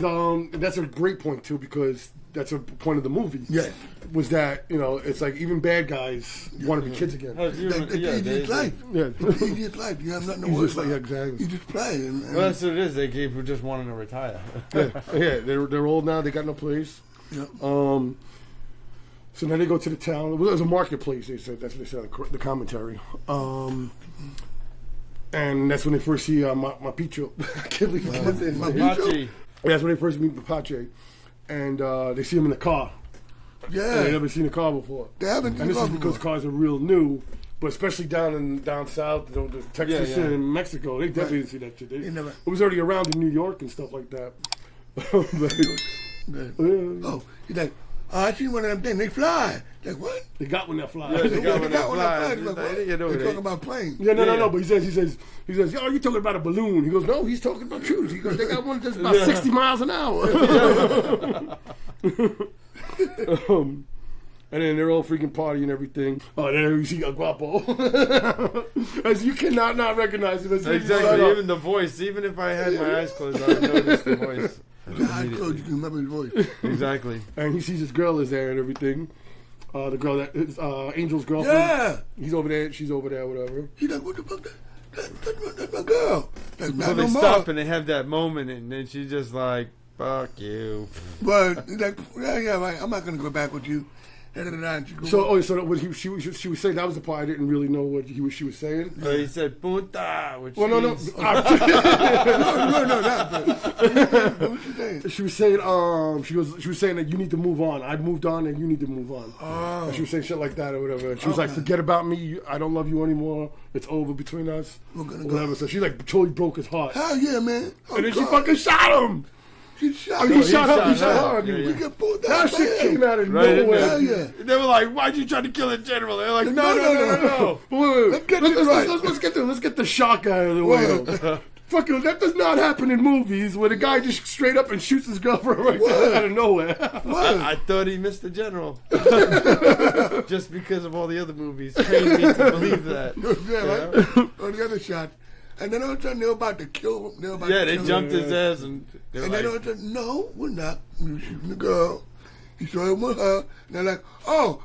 That's a great point, too, because that's a point of the movie. Yes. Was that, you know, it's like even bad guys want to be kids again. It's the easiest life. Yeah. It's the easiest life. You have nothing to worry about. Yeah, exactly. You just play. Well, that's what it is. They keep just wanting to retire. Yeah. They're old now. They got no place. Yeah. So now they go to the town. It was a marketplace, they said. That's what they said in the commentary. And that's when they first see Mapicho. I can't believe I forget his name. Mapache. That's when they first meet Mapache. And they see him in the car. Yeah. And they never seen a car before. They haven't seen And a this car is because before. cars are real new. But especially down south, you know, Texas and Mexico, they definitely didn't see that shit. It was already around in New York and stuff like that. Oh, he's like, I see one of them things. They fly. Like, what? They got one that flies. Yeah, they got one that flies. Like, what? They're talking about planes. Yeah, no. But he says, oh, you're talking about a balloon. He goes, no, he's talking about shoes. He goes, they got one that's about 60 miles an hour. And then they're all freaking partying and everything. Oh, and then you see a guapo. As you cannot not recognize him. Exactly. Even the voice. Even if I had my eyes closed, I would notice the voice. Your eyes closed, you can remember his voice. Exactly. And he sees his girl is there and everything. The girl that is Angel's girlfriend. Yeah. He's over there. She's over there. Whatever. He's like, what the fuck? That's my girl. Like, So they stop and they have that moment, and then she's just like, "Fuck you." But he's like, yeah, right. I'm not gonna go back with you. And she goes, So what she was saying, that was the part I didn't really know what she was saying. So he said "punta," which Well, no, means... no, not that. What you saying? She was saying, she was saying that you need to move on. I've moved on, and you need to move on. Oh. And she was saying shit like that or whatever. And she was like, "Forget about me. I don't love you anymore. It's over between us." We're gonna Whatever. go. So she like totally broke his heart. Hell yeah, man. Oh, And then she God. fucking shot him. She shot I mean, he her. shot her. He shot shot her. her. Yeah, We get pulled down. That shit came out of Right in nowhere. Hell yeah. They were like, "Why'd you try to kill a general?" They're like, No. No. Wait. Let's get this right. Let's get the shock out of the way. Fucking, that does not happen in movies where the guy just straight up and shoots his girlfriend right there out of nowhere. I thought he missed the general. Just because of all the other movies trained me to believe that. Yeah, right? On the other shot. And then all of a sudden they were about to kill him. They jumped his ass and they were And then all like, of a sudden, no, we're not. We're shooting the girl. He saw him with her. And they're like, oh.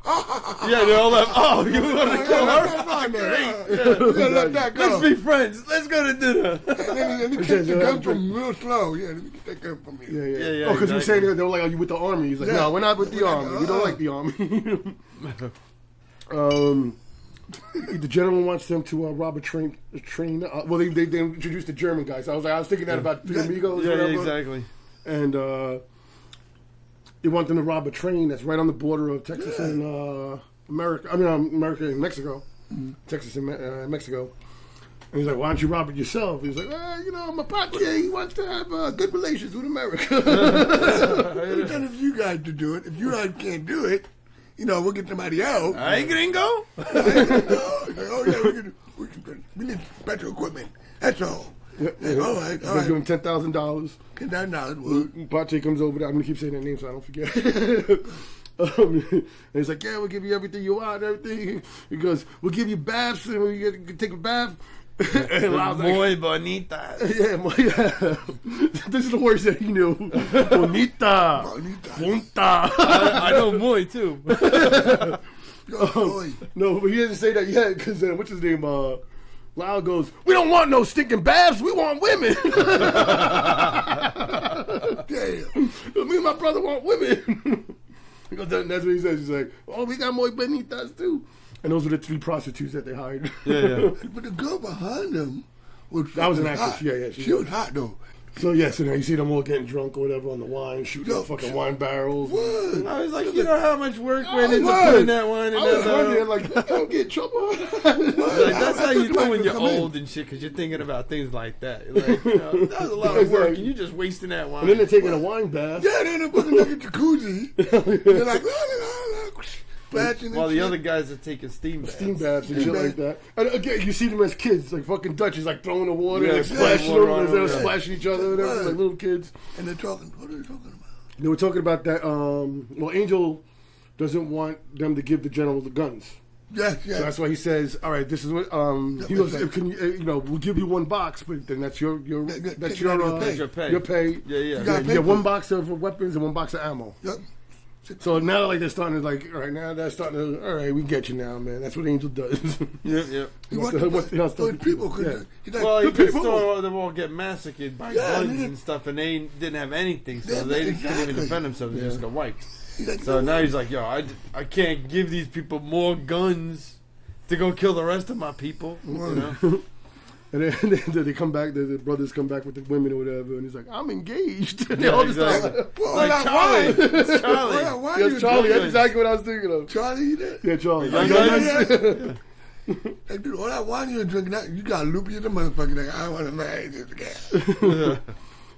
yeah, they're all like, "Oh, you want to kill her? Great. Great. Let that go. Let's be friends. Let's go to dinner." And then he takes the gun from real slow. Yeah, let me get that gun from you. Yeah, Oh, because we exactly. saying they were like, "Are you with the army?" He's like, Yeah. "No, we're not with the army. We don't like the army." The general wants them to rob a train. Well, they introduced the German guys. I was thinking that about the Amigos. Yeah, whatever. exactly. And they want them to rob a train that's right on the border of Texas and America. I mean, America and Mexico. Texas and Mexico. And he's like, "Why don't you rob it yourself?" He's like, my partner, he wants to have good relations with America. It's time for you guys to do it. If you guys can't do it, we'll get somebody else. Hey, gringo. Like, oh yeah, we need special equipment. That's all. Like, all right. They give him $10,000. $10 Pache comes over there. I'm gonna keep saying that name so I don't forget. And he's like, "Yeah, we'll give you everything you want, everything." He goes, "We'll give you baths, and we can take a bath." And Lau's like, Muy bonita. yeah. This is the words that he knew. Bonita. Punta. I know muy too. No, but he didn't say that yet because what's his name? Lau goes, "We don't want no stinking baths. We want women." Damn. Me and my brother want women. Because that's what he says. He's like, "Oh, we got muy bonitas too." And those were the 3 prostitutes that they hired. Yeah. But the girl behind him was That was an fucking actress. hot. Yeah. She was hot though. So now you see them all getting drunk or whatever on the wine, shooting the fucking wine barrels. What? I was like, you know how much work went into was. putting that wine in I was that wondering, barrel? like, I don't get in trouble. Like, that's how you know when you're Come in. old and shit, because you're thinking about things like that. Like, that was a lot of work, and you're just wasting that wine. And then they're taking a wine bath. Yeah, they're in a fucking like a jacuzzi. They're like, splashing and While the shit. other guys are taking steam baths. Steam baths and shit like that. And again, you see them as kids, like fucking Dutchies, like throwing the water, Yeah, like splashing water them, on and they're them, yeah. splashing each other, whatever, like little kids. And they're talking, what are they talking about? They were talking about that. Well, Angel doesn't want them to give the general the guns, Yes, yes. so that's why he says, "All right, this is what he goes. Can you, we'll give you 1 box, but then that's your Take that's it out of your your Your pay. your pay. Yeah, yeah. You gotta You pay get for 1 it. box of weapons and 1 box of ammo. Yep. So now, like they're starting to like, all right, now they're starting to, all right, we get you now, man. That's what Angel does. Yep. He wants wants to- he wants to- to people yeah. couldn't. He's like, Well, he the just people. saw them all get massacred by Yeah, guns they and stuff, and they didn't have anything, so Yeah, they couldn't exactly. even defend themselves. They just got wiped. He's like, So now he's like, yo, I can't give these people more guns to go kill the rest of my people. You know? And then they come back, the brothers come back with the women or whatever, and he's like, "I'm engaged." They Yeah, all just exactly. start- well, Like like, Charlie. why? It's Charlie. Why Yes, you Charlie. That's doing? exactly what I was thinking of. Charlie, you did? Yeah, Charlie. Young Yeah, guns? Like, dude, all that wine you're drinking, you got loopy as a motherfucker. Like, I want to marry this guy.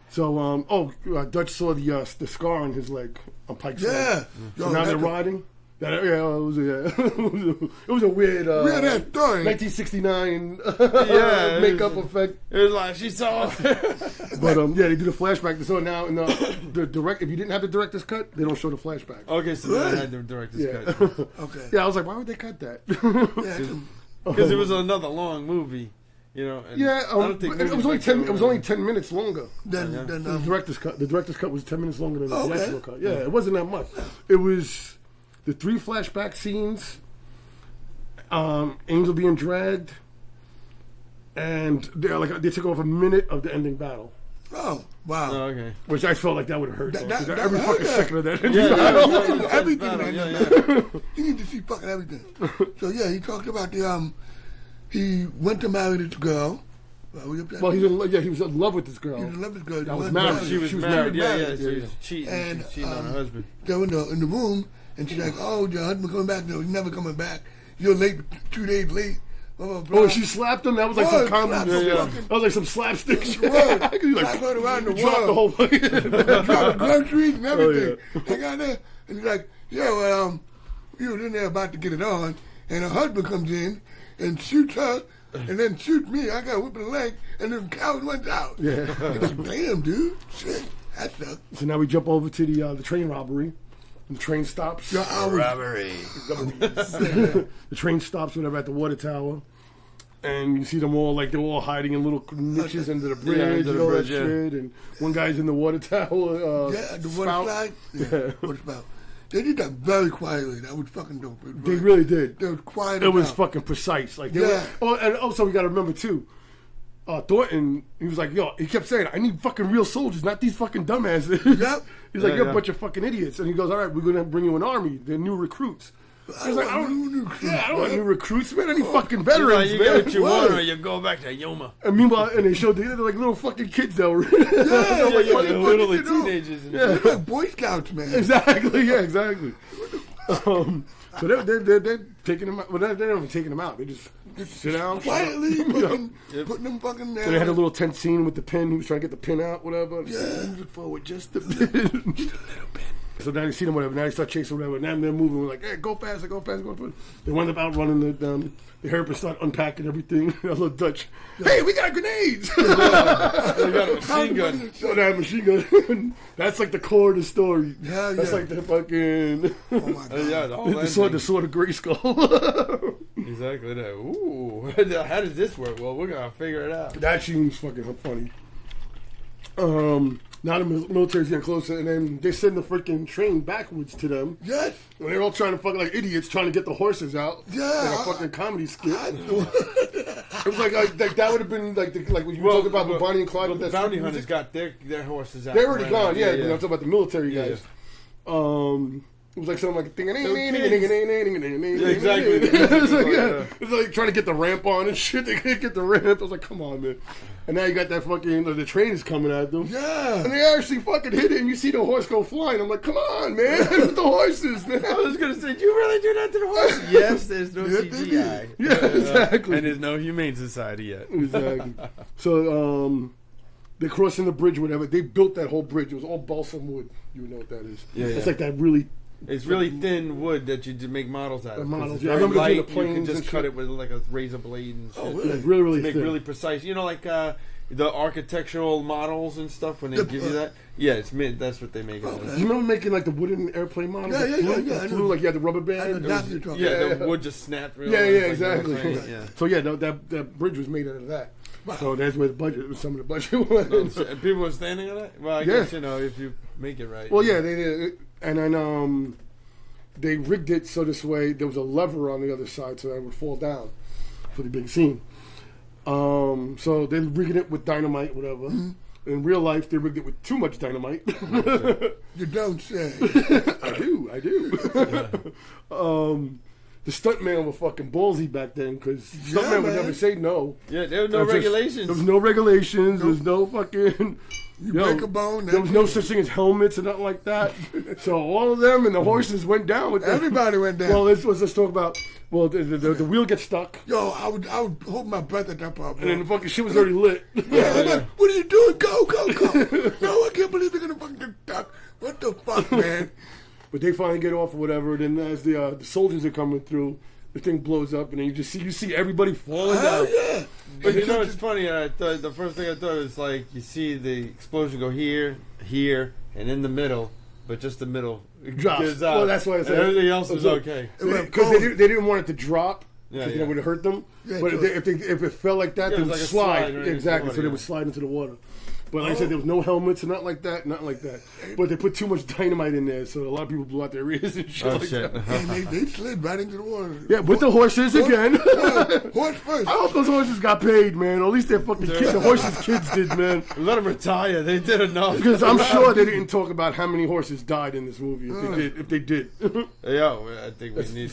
So, Dutch saw the scar on his leg on Pike's leg. Yeah. So now they're riding. Yeah, it was a weird, Weird ass story. 1969 Yeah, makeup effect. It was like, she saw. But they do the flashback. So now in the direct, if you didn't have the director's cut, they don't show the flashback. Okay, so then I had the director's Yeah, cut. Okay. yeah. I was like, why would they cut that? Yeah, Because it was another long movie, you know. And Yeah, I don't think it was movies only like 10. that It was were- only 10 minutes longer. then, Yeah. The director's cut. The director's cut was 10 minutes longer than the Okay. theatrical cut. Yeah, it wasn't that much. It was the 3 flashback scenes, Angel being dragged, and they took off a minute of the ending battle. Oh, wow. Oh, okay. Which I felt like that would hurt. That Every fucking second of that. Everything, man. You need to see fucking everything. So yeah, he talked about he went to marry this girl. Well, he was in love with this girl. He was in love with this girl. I was married. She was married. Yeah. She was cheating. And, she cheating on her husband. They're in the room, and she's like, "Oh, your husband coming back? No, he's never coming back. You're late, 2 days late." Blah, blah, blah. Oh, she slapped him? That was like some comedy. That was like some slapstick shit. Slap her around the dropped the whole fucking... Dropped the groceries and everything. They got there, and he's like, "Yeah, well, you was in there about to get it on, and her husband comes in and shoots her, and then shoots me. I got whipped in the leg, and then the cow went out." Yeah. Like, damn, dude. Shit. That sucks. So now we jump over to the train robbery. And the train stops. Robbery. The train stops, whatever, at the water tower. And you see them all, like, they're all hiding in little niches under the bridge and all that shit. And one guy's in the water tower. The water slide. Yeah, water spout. They did that very quietly. That was fucking dope. They really did. They was quiet. It was fucking precise. Like, and also we got to remember, too, Thornton, he was like, he kept saying, "I need fucking real soldiers, not these fucking dumbasses." Yep. He's like, "You're a bunch of fucking idiots." And he goes, "All right, we're going to bring you an army. They're new recruits." I was like, I don't want new recruits, man. I need fucking veterans, You man. get what you want, or you go back to Yuma. And meanwhile, and they showed they're like little fucking kids, though. Literally teenagers. They're like Boy Scouts, man. Exactly, exactly. So they're taking them out. Well, they're not even taking them out. They just sit down. Quietly putting them fucking there. So they had a little tense scene with the pin. He was trying to get the pin out, whatever. Move it forward just a bit. Just a little bit. So now they see them, whatever. Now they start chasing, whatever. Now they're moving. We're like, "Hey, go faster, go faster, go faster." They wind up outrunning the Harrison start unpacking everything. A little Dutch. Hey, we got grenades. They got a machine gun. So that machine gun. That's like the core of the story. Yeah, That's like the fucking. Oh my God. The whole the sword of Grayskull. Exactly that. Ooh, how does this work? Well, we're gonna figure it out. That seems fucking funny. Now the military's getting closer, and then they send the freaking train backwards to them. Yes. And they're all trying to fuck like idiots, trying to get the horses out. Yeah. Like a fucking comedy skit. It was like that would have been like when you talk about the Bonnie and Clyde. The bounty hunters got their horses out. They're already gone. Yeah, yeah. I'm talking about the military guys. It was like something like Yeah, exactly. It's like trying to get the ramp on and shit. They can't get the ramp. I was like, come on, man. And now you got that fucking the train is coming at them. Yeah. And they actually fucking hit it, and you see the horse go flying. I'm like, come on, man, with the horses, man. I was gonna say, did you really do that to the horse? Yes, there's no CGI. Yeah, exactly. And there's no humane society yet. Exactly. So they're crossing the bridge, whatever. They built that whole bridge. It was all balsam wood. You know what that is? Yeah, it's yeah. like that really. It's really thin wood that you make models out of. Models, it's yeah. I very remember light. the planes You can just and cut shit. it with like a razor blade and shit. Oh, really? Really, really To make thin. really precise. You know, like the architectural models and stuff when they give you that. Yeah, that's what they make it. Do you remember making like the wooden airplane models? Yeah, that yeah, flew, yeah, that I flew, know. like you had the rubber I band. know exactly what you're talking Yeah, about. the wood just snapped. Real Yeah, like exactly. Yeah. So yeah, no, that bridge was made out of that. Wow. So that's where the budget, some of the budget was. And people were standing on it. Well, I guess if you make it right. Well, yeah, they did, and then they rigged it so this way there was a lever on the other side so that it would fall down for the big scene. So they rigged it with dynamite, whatever. Mm-hmm. In real life, they rigged it with too much dynamite. You don't say. I do. The stuntman was fucking ballsy back then because stuntman would never say no. Yeah, there were no regulations. There was no regulations. There was no fucking. You break a bone. There was no such thing as helmets or nothing like that. So all of them and the horses went down with them. Everybody went down. Well, let's talk about. Well, the wheel gets stuck. Yo, I would hold my breath at that part, bro. And then the fucking shit was already lit. Yeah, I'm like, what are you doing? Go. No, I can't believe they're gonna fucking get stuck. What the fuck, man? But they finally get off or whatever. Then as the soldiers are coming through, the thing blows up, and then you see everybody falling down. Yeah. But you know what's funny? I thought the first thing I thought was like you see the explosion go here, and in the middle, but just the middle Drops. gives out. Well, that's why I said everything else was okay. Because they didn't want it to drop because Yeah. it would have hurt them. Yeah, but sure. if it fell like that, Yeah, they it was would like a slide. slide right into Exactly, the so they water, would yeah. slide into the water. But like I said, there was no helmets and nothing like that. But they put too much dynamite in there, so a lot of people blew out their ears and shit Oh, like shit. that. And they slid right into the water. Yeah, with the horses again. Horse first. I hope those horses got paid, man. Or at least their fucking kids, the horses' kids did, man. Let them retire. They did enough. Because I'm sure they didn't talk about how many horses died in this movie. If they did. Yeah, I think we need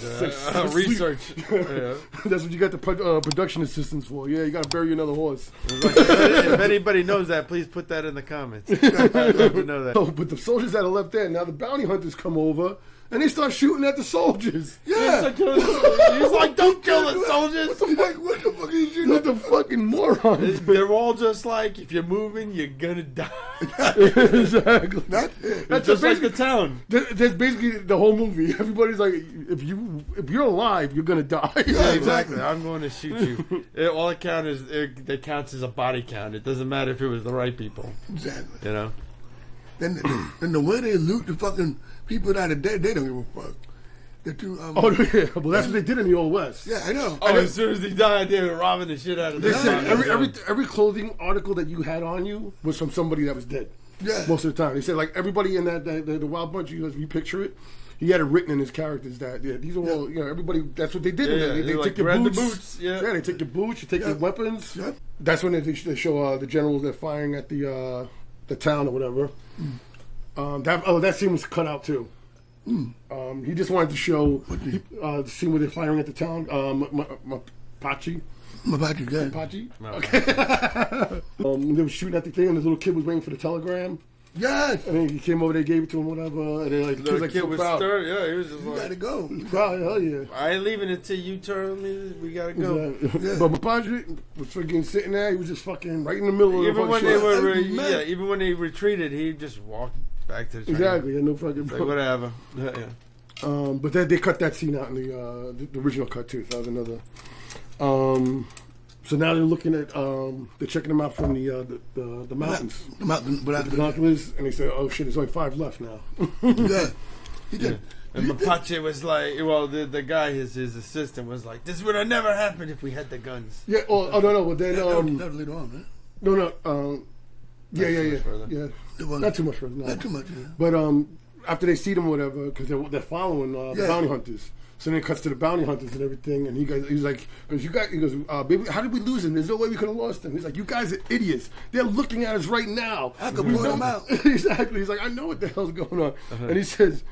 research. Yeah. That's what you got the production assistants for. Yeah, you got to bury another horse. Like, if anybody knows that, please put that in the comments. I'd love to know that. Oh, but the soldiers that are left there, now the bounty hunters come over and they start shooting at the soldiers. Yeah. He's like, don't kill the soldiers. What the fuck are you shooting They're at? the fucking morons. They're all just like, if you're moving, you're gonna die. Exactly. That's it. It's just like the town. That's basically the whole movie. Everybody's like, if you're alive, you're gonna die. Yeah, exactly. I'm going to shoot you. All it counts is it counts as a body count. It doesn't matter if it was the right people. Exactly. You know. Then the way they loot the fucking people that are dead, they don't give a fuck. The two. Oh yeah, well that's what they did in the Old West. Yeah, I know. Oh, as soon as they died, they were robbing the shit out of They them. said every clothing article that you had on you was from somebody that was dead. Yeah. Most of the time, they said like everybody in that the Wild Bunch. You picture it. He had it written in his characters that these are all everybody. That's what they did. Yeah, they like, take your grab the boots. boots, yeah. They take your boots. You take your weapons. Yep. That's when they show the generals that firing at the town or whatever. That scene was cut out too. He just wanted to show the scene where they're firing at the town. Mapache. Mapache, yeah. Mapache. No. Okay. They were shooting at the thing, and this little kid was waiting for the telegram. Yes. And then he came over, they gave it to him, whatever. And then like The like kid so was proud. stirred. Yeah, he was just You like, gotta go. Proud, hell yeah. I ain't leaving until you tell me we gotta go. Yeah. But Mapache was fucking sitting there. He was just fucking right in the middle of Even the when fucking they shit. were, even when they retreated, he just walked back to the train. Exactly, yeah, no fucking. Like whatever. Yeah. But they cut that scene out in the original cut too. So that was another. So now they're looking at they're checking them out from the mountains. The mountain, but The binoculars, and they say, "Oh shit, there's only 5 left now." yeah. He did. And Mapache was like, well, the guy, his assistant, was like, this would have never happened if we had the guns. Yeah. Oh no. But then That was later on, man. no. Yeah. It was Not too much for us. No. Not too much. Yeah. But after they see them, whatever, because they're following the bounty hunters. So then it cuts to the bounty hunters and everything, and he's like, baby, how did we lose him? There's no way we could have lost him. He's like, you guys are idiots. They're looking at us right now. I could pull them out. Exactly. He's like, I know what the hell's going on. And he says,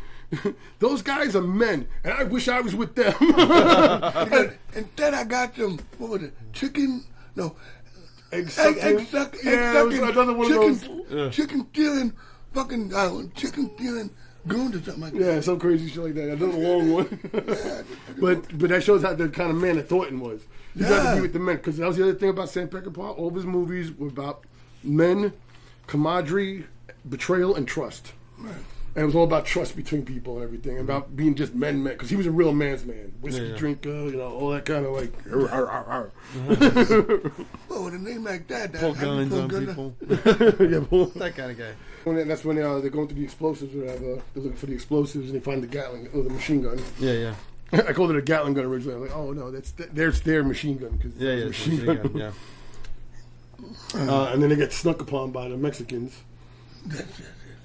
those guys are men, and I wish I was with them. And then I got them. What was it? Chicken? No. Egg Egg sucking. sucking. Yeah, it was another one of those. Chicken stealing. Fucking chicken stealing goons or something like that. Yeah, some crazy shit like that. Another long one. but that shows how the kind of man that Thornton was. You got to be with the men, because that was the other thing about Sam Peckinpah. All of his movies were about men, camaraderie, betrayal, and trust. Right. And it was all about trust between people and everything, and about being just men, because he was a real man's man. Whiskey drinker, all that kind of like. Well, with a name like that, Pull guns on people. Yeah, well, That kind of guy. and that's when they're going through the explosives or whatever. They're looking for the explosives, and they find the Gatling, or the machine gun. Yeah. I called it a Gatling gun originally. I'm like, oh no, there's their machine gun, because Yeah, it's a it's machine gun. yeah. And then they get snuck upon by the Mexicans,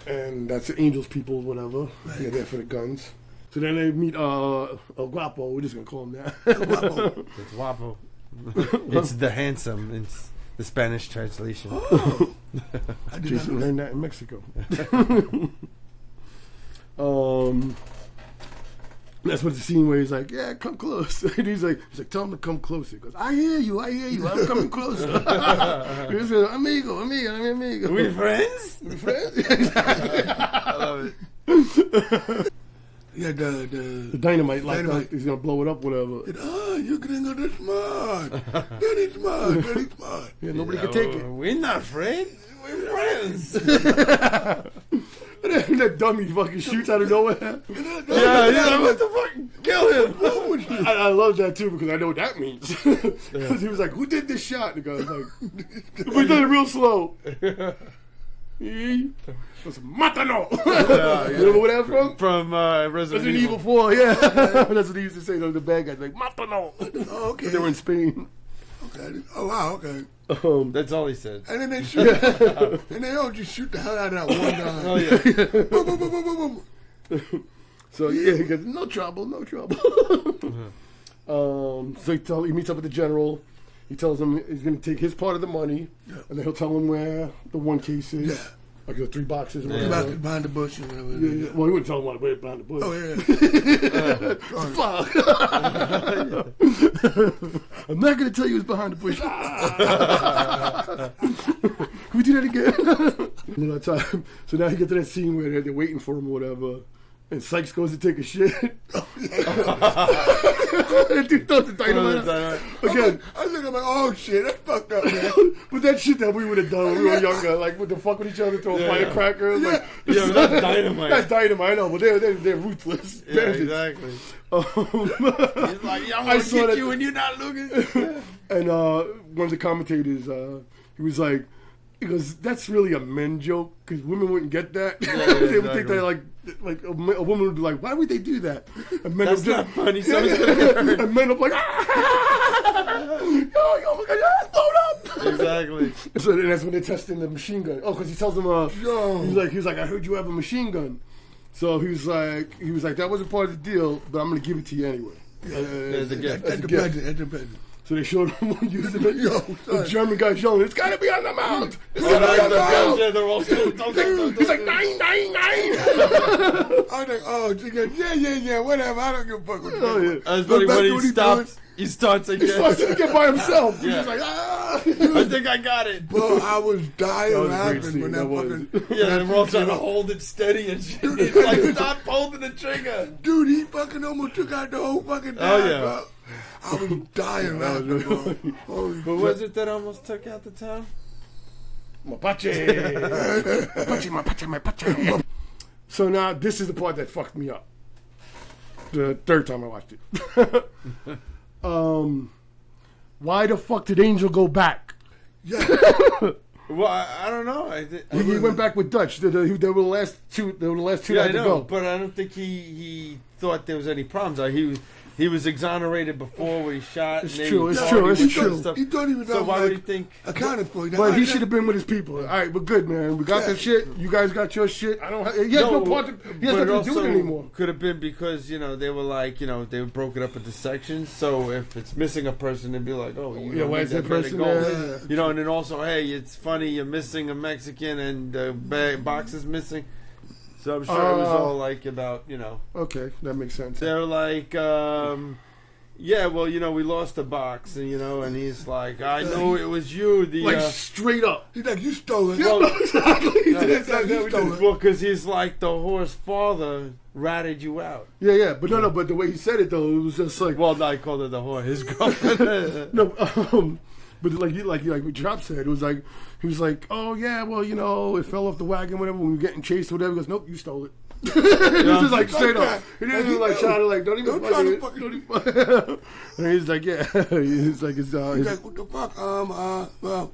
and that's the Angels people, whatever. They're there for the guns. So then they meet El Guapo. We're just gonna call him that. It's Wapo. It's the handsome. It's the Spanish translation. I did Jason not know learned that in Mexico. That's what the scene where he's like, "Yeah, come close." And he's like, "Tell him to come closer." He goes, "I hear you. I'm coming closer." He says, "Amigo. We friends? We friends?" I love it. Yeah, The dynamite, like he's gonna blow it up, whatever. you can go this smart. Very smart. Yeah, nobody can take it. We're not friends. We're friends. And then that dummy fucking shoots out of nowhere. Yeah, he's like, what the fuck? Kill him. I love that too, because I know what that means. Because he was like, "Who did this shot?" And the guy was like, "We did it real slow." It's Matano. Yeah, You know where that from? From Resident Resident Evil 4, yeah. That's what they used to say. The bad guys like Matano. Oh, okay. They were in Spain. Okay. Oh, wow, okay. That's all he said. And then they shoot, and they all just shoot the hell out of that one guy. Oh yeah. Boom, boom, boom, boom, boom, boom. So yeah, he goes, no trouble. So he meets up with the general. He tells him he's going to take his part of the money, and then he'll tell him where the one case is. Yeah. Like the 3 boxes or He whatever. behind the bush and whatever. Yeah. Well, he wouldn't tell him what way behind the bush. Oh, yeah. Fuck. I'm not going to tell you it's behind the bush. Can we do that again? Another time. So now he gets to that scene where they're waiting for him or whatever. And Sykes goes to take a shit. That dude throws the dynamite out. Again. I think I'm like, oh shit, that's fucked up, man. But that shit that we would have done when we were younger, like with the fuck with each other, throw firecrackers. Yeah. Like, Yeah, but that's dynamite. That's dynamite, I know, but they're ruthless. Yeah, bandits. exactly. He's like, I'm I gonna saw get that- you and you're not looking. And one of the commentators, he was like, he goes, that's really a men joke because women wouldn't get that. Yeah, They would think exactly. that a woman would be like, why would they do that? And men That's would not funny. Someone's gonna get hurt. and men would be like, yo, look at that, load up. Exactly. So and that's when they're testing the machine gun. Oh, because he tells him, Yo. he's like, I heard you have a machine gun. So he was like, that wasn't part of the deal, but I'm gonna give it to you anyway. There's a gift. That's the present. That's the present. So they showed him using it. Yo, The son. German guy's yelling, it's gotta be on the mount. It's Oh, gotta be on the that's mount. yeah, they're all don't He's like, 999. I was like, oh, she goes, yeah, whatever. I don't give a fuck what you Oh, do. yeah. That's Look funny back when to he what he stops. He starts He again. starts to get by himself. Yeah. He's like, I think I got it. Bro, I was dying That was a great laughing scene, when that that was. fucking... Yeah, and we're all trying to hold it steady and shit. He's like, stop holding the trigger. Dude, he fucking almost took out the whole fucking Oh, town, yeah. bro. I was dying That was laughing, really bro. funny. Holy Who was it that almost took out the town? Mapache. So now this is the part that fucked me up. The third time I watched it. Why the fuck did Angel go back? Yeah. Well, I don't know. He went back with Dutch. They were the last two. They were the last two Yeah, that I had to know, go. but I don't think he thought there was any problems. He was exonerated before when he shot. It's and then true, he it's partied true, it's with true. that stuff. He thought he was So why like, would he think? accounted for. But he should have been with his people. All right, we're good, man. We got Yeah. that shit. You guys got your shit. I don't. He has no part. He has but nothing to do with it anymore. Could have been because they were like they were broken up into sections. So if it's missing a person, they'd be like, oh, you Yeah, know, why is that better person go. there? You know, and then also, hey, it's funny you're missing a Mexican and the box is missing. So I'm sure it was all like about Okay, that makes sense. they're like. Yeah, well, we lost the box, and he's like, I know it was you. The Like straight up. He's like, you stole it. well, Exactly. because he's like the horse father ratted you out. Yeah. But no. But the way he said it though, it was just like. Well, no, I called her the whore, his girlfriend. No, but like what Chop said, it was like he was like, oh yeah, well it fell off the wagon, whatever. When we were getting chased, or whatever. He goes, nope, you stole it. It was just like straight up. He didn't even like shout it like, don't even Don't try to fucking. fucking- And he's like, yeah, he's like, He's like, what the fuck? Well,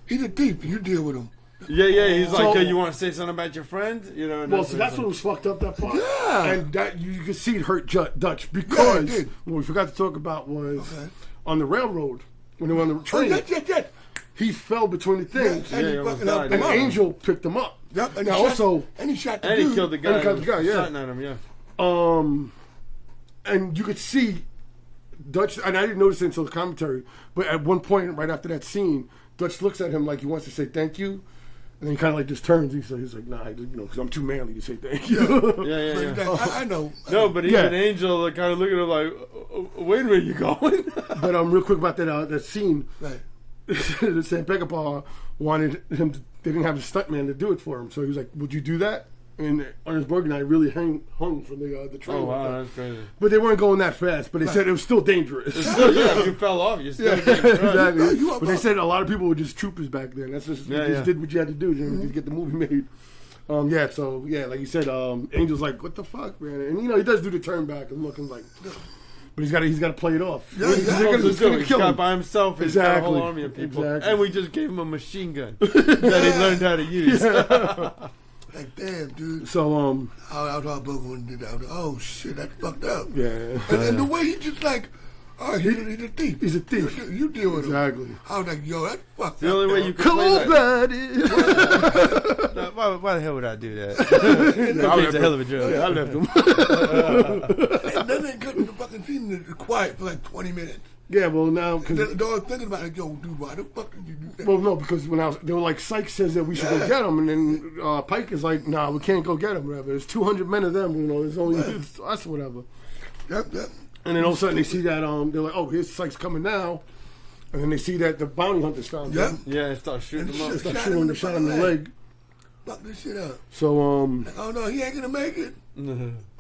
he's a thief. You deal with him. Yeah, he's like, So- you want to say something about your friend? And well, so that's what was fucked up. That part, Yeah. and that you could see it hurt Dutch because it did. what we forgot to talk about was Okay. on the railroad when they were on the Oh, train. yes. He fell between the things. And Yeah, he he almost fucking helped died. him And out. Angel picked him up. Yep. And Now he shot, also, and he shot the And he dude. killed the guy. And he killed the guy, yeah. Shooting at him, yeah. and you could see Dutch, and I didn't notice it until the commentary, but at one point, right after that scene, Dutch looks at him like he wants to say thank you, and then he kind of like just turns. He's like, nah, because I'm too manly to say thank you. Yeah. But he's like, I know. No, but Yeah. even Angel kind of looking at him like, wait a minute, you going? But real quick about that scene, Right. the Sam Peckinpah wanted him to, they didn't have a stuntman to do it for him, so he was like, would you do that? And Ernest Borgnine and I really hung from the train. Oh, wow, that's crazy. But they weren't going that fast, but they said it was still dangerous. Still, yeah, if you fell off, you still Yeah, getting crushed. exactly. You up But they up. said a lot of people were just troopers back then. That's just you Yeah, just yeah. did what you had to do to get the movie made. So like you said, Angel's like, what the fuck, man? And he does do the turn back and look and like, but he's got to play it off. Yeah, He's exactly. gonna- he's gonna He's kill got him. by himself. He's got a whole Exactly. army of people, Exactly. and we just gave him a machine gun that he learned how to use. Like, damn, dude. So I was all broken when he did that. Oh, shit, that's fucked up. yeah, And the way he just like, oh, he's a thief. he's a thief. You deal with him. Exactly. I was like, yo, that's fucked The up. only way you can Cold play blooded. that. No, why the hell would I do that? It's a hell of a joke. Yeah, I left him. And then they cut the fucking scene and it's quiet for like 20 minutes. Yeah, well now because They were thinking about it, yo, dude, why the fuck did you do that? well no because they were like Sykes says that we should go get him, and then Pike is like, nah, we can't go get him. Whatever. There's 200 men of them. You know, there's only it's us. Whatever. Yep. And then all of a sudden they see that they're like, oh, here's Sykes coming now, and then they see that the bounty hunters found Yep. him. Yeah, and start shooting them And up. shit. Start shooting the shot in the leg. Fuck this shit up. So Oh, no, he ain't gonna make it.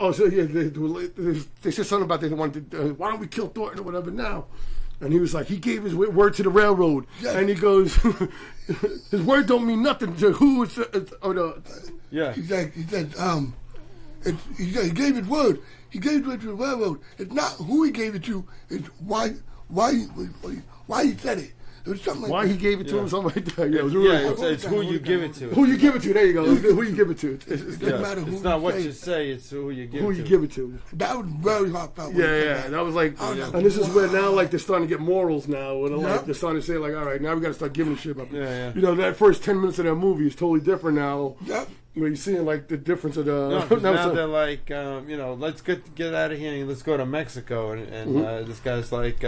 oh so yeah they said something about they wanted to, why don't we kill Thornton or whatever now. And he was like, he gave his word to the railroad, Yeah. and he goes, his word don't mean nothing to who it's or the. Yeah. He said, he gave his word. He gave it to the railroad. It's not who he gave it to. It's why he said it. It was something like Why that. he gave it to him, something like that. Yeah, it was Yeah, really it's who you give it to. who you give it to. There you go. Who you give it to. It doesn't Yeah, matter who it's not what say you it. say, it's who you give Who it you to. give it to. That was very heartfelt. when Yeah, he said yeah. That was like, I was like, and this is where now wow. like they're starting to get morals now, and Yeah. like they're starting to say like, all right, now we got to start giving a shit up. Yeah, yeah. You know, that first 10 minutes of that movie is totally different now. Yep. Where you're seeing like the difference of the. No, 'cause now so- they're like, let's get out of here and let's go to Mexico. And this guy's like,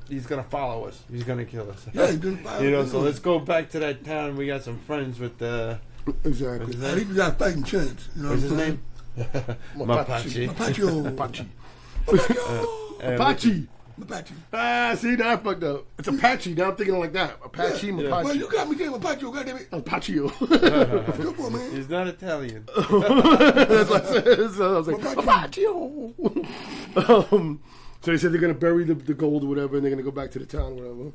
he's gonna follow us. He's gonna kill us. Yeah, he didn't follow us. So let's go back to that town. We got some friends with exactly. what's his At name? least we got a fighting chance. You know What's his what I'm name? Mapache. Mapache. Apache. Apache. Apache. Apache. Ah, see, now I fucked up. It's Apache. Now I'm thinking like that. Apache, Yeah. Mapache. Well, you got me saying Apache, goddamn it. Apache. Good for man. He's not Italian. That's what I said. So I was like, Apache. So they said they're going to bury the gold or whatever, and they're going to go back to the town or whatever.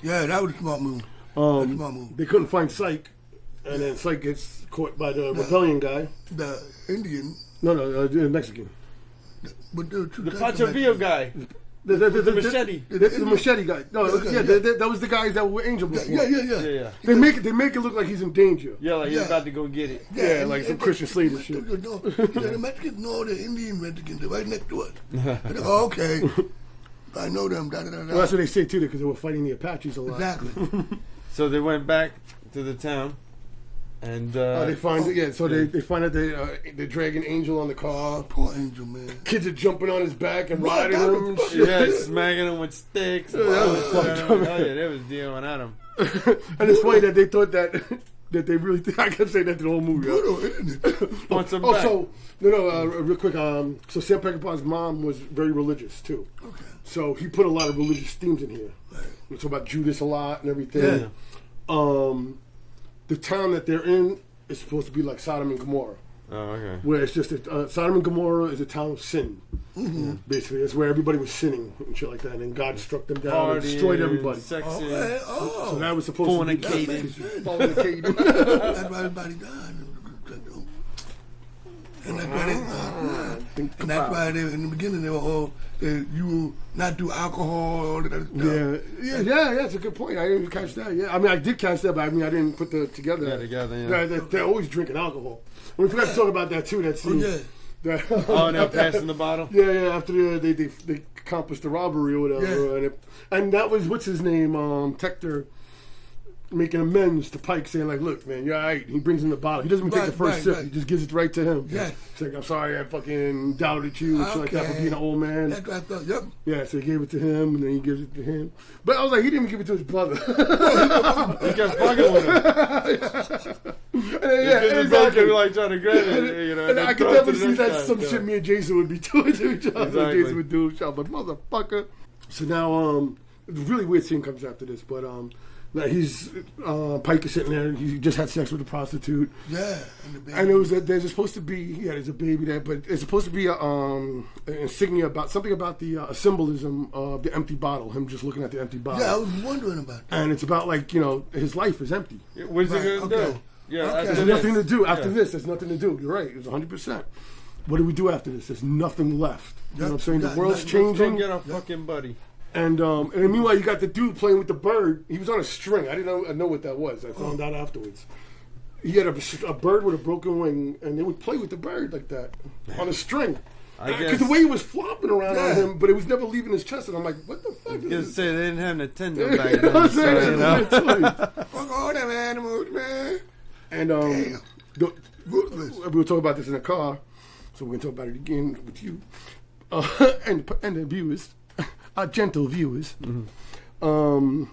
Yeah, that was a smart move. Smart move. They couldn't find Syke, and then Syke gets caught by the rebellion guy. The Indian, No, the Mexican. but there were two The types of Pancho Villa Mexicans. guy. The machete. The machete guy. No, Okay, yeah, yeah. that was the guys that were Angel before. Yeah. They make it look like he's in danger. Yeah, like he's Yeah. about to go get it. Yeah, like some Christian Slater shit. No, the Mexicans know the Indian Mexicans. They're right next to us. And they go, okay. I know them. Da, da, da, da. Well, that's what they say too, because they were fighting the Apaches a lot. Exactly. So they went back to the town, and They find so they find out they're dragging Angel on the car. Poor Angel, man. Kids are jumping on his back and Right, riding that him and was shit. yeah, smacking him with sticks. that was fucked up. Oh yeah, they was dealing at him. And it's funny that they thought that they really think I kept saying that the whole movie. Brutal, isn't it? Wants him back. So real quick. So Sam Peckinpah's mom was very religious too. Okay. So he put a lot of religious themes in here. Right. We talk about Judas a lot and everything. Yeah. The town that they're in is supposed to be like Sodom and Gomorrah, Oh, okay. where it's just Sodom and Gomorrah is a town of sin. Mm-hmm. Basically, that's where everybody was sinning and shit like that, and then God struck them down and Partying, destroyed everybody. Sexy. Okay. So Oh. that was supposed to be Fornicating. fornicating. That's why everybody died. And that's why and that's why they, in the beginning they were all you will not do alcohol all that other stuff. Yeah, that's a good point. I didn't catch that. Yeah, I mean, I did catch that, but I mean, I didn't put the together. Yeah, together, yeah. They're always drinking alcohol. We forgot to talk about that too. That scene. yeah. Oh, now passing the bottle. Yeah. After they accomplished the robbery or whatever, Yeah. and that was what's his name, Tector, making amends to Pike, saying like, "Look, man, you're all right." He brings him the bottle. He doesn't even take the first sip. Right. He just gives it right to him. Yes. He's like, "I'm sorry, I fucking doubted you," and shit like that for Okay. being an old man. That's what I thought. Yep. Yeah, so he gave it to him, and then he gives it to him. But I was like, he didn't even give it to his brother. He kept fucking with him. Yeah, His brother could be like trying to grab it, And then I could throw it never to the see next that guy. some Yeah. shit me and Jason would be doing to each other. Exactly. Jason would do shit, but motherfucker. So now, a really weird scene comes after this, but now he's Pike is sitting there. He just had sex with a prostitute, Yeah. And the baby. and it was there's supposed to be there's a baby there, but it's supposed to be an insignia about something about the symbolism of the empty bottle. Him just looking at the empty bottle. Yeah, I was wondering about that. And it's about like his life is empty. What's Right, he gonna okay. do? Yeah, Okay. after There's this. nothing to do after Yeah. this. There's nothing to do. You're right. It was 100%. what do we do after this? There's nothing left. You know what I'm saying? The world's Let's changing. go get our fucking buddy. And meanwhile, you got the dude playing with the bird. He was on a string. I didn't know what that was. I found out afterwards. He had a bird with a broken wing, and they would play with the bird like that on a string. Because the way he was flopping around on him, but it was never leaving his chest, and I'm like, what the fuck? You say they didn't have Nintendo back then. Fuck all them animals, man. And we were talking about this in the car, so we're gonna talk about it again with you and the viewers, our gentle viewers. Mm-hmm.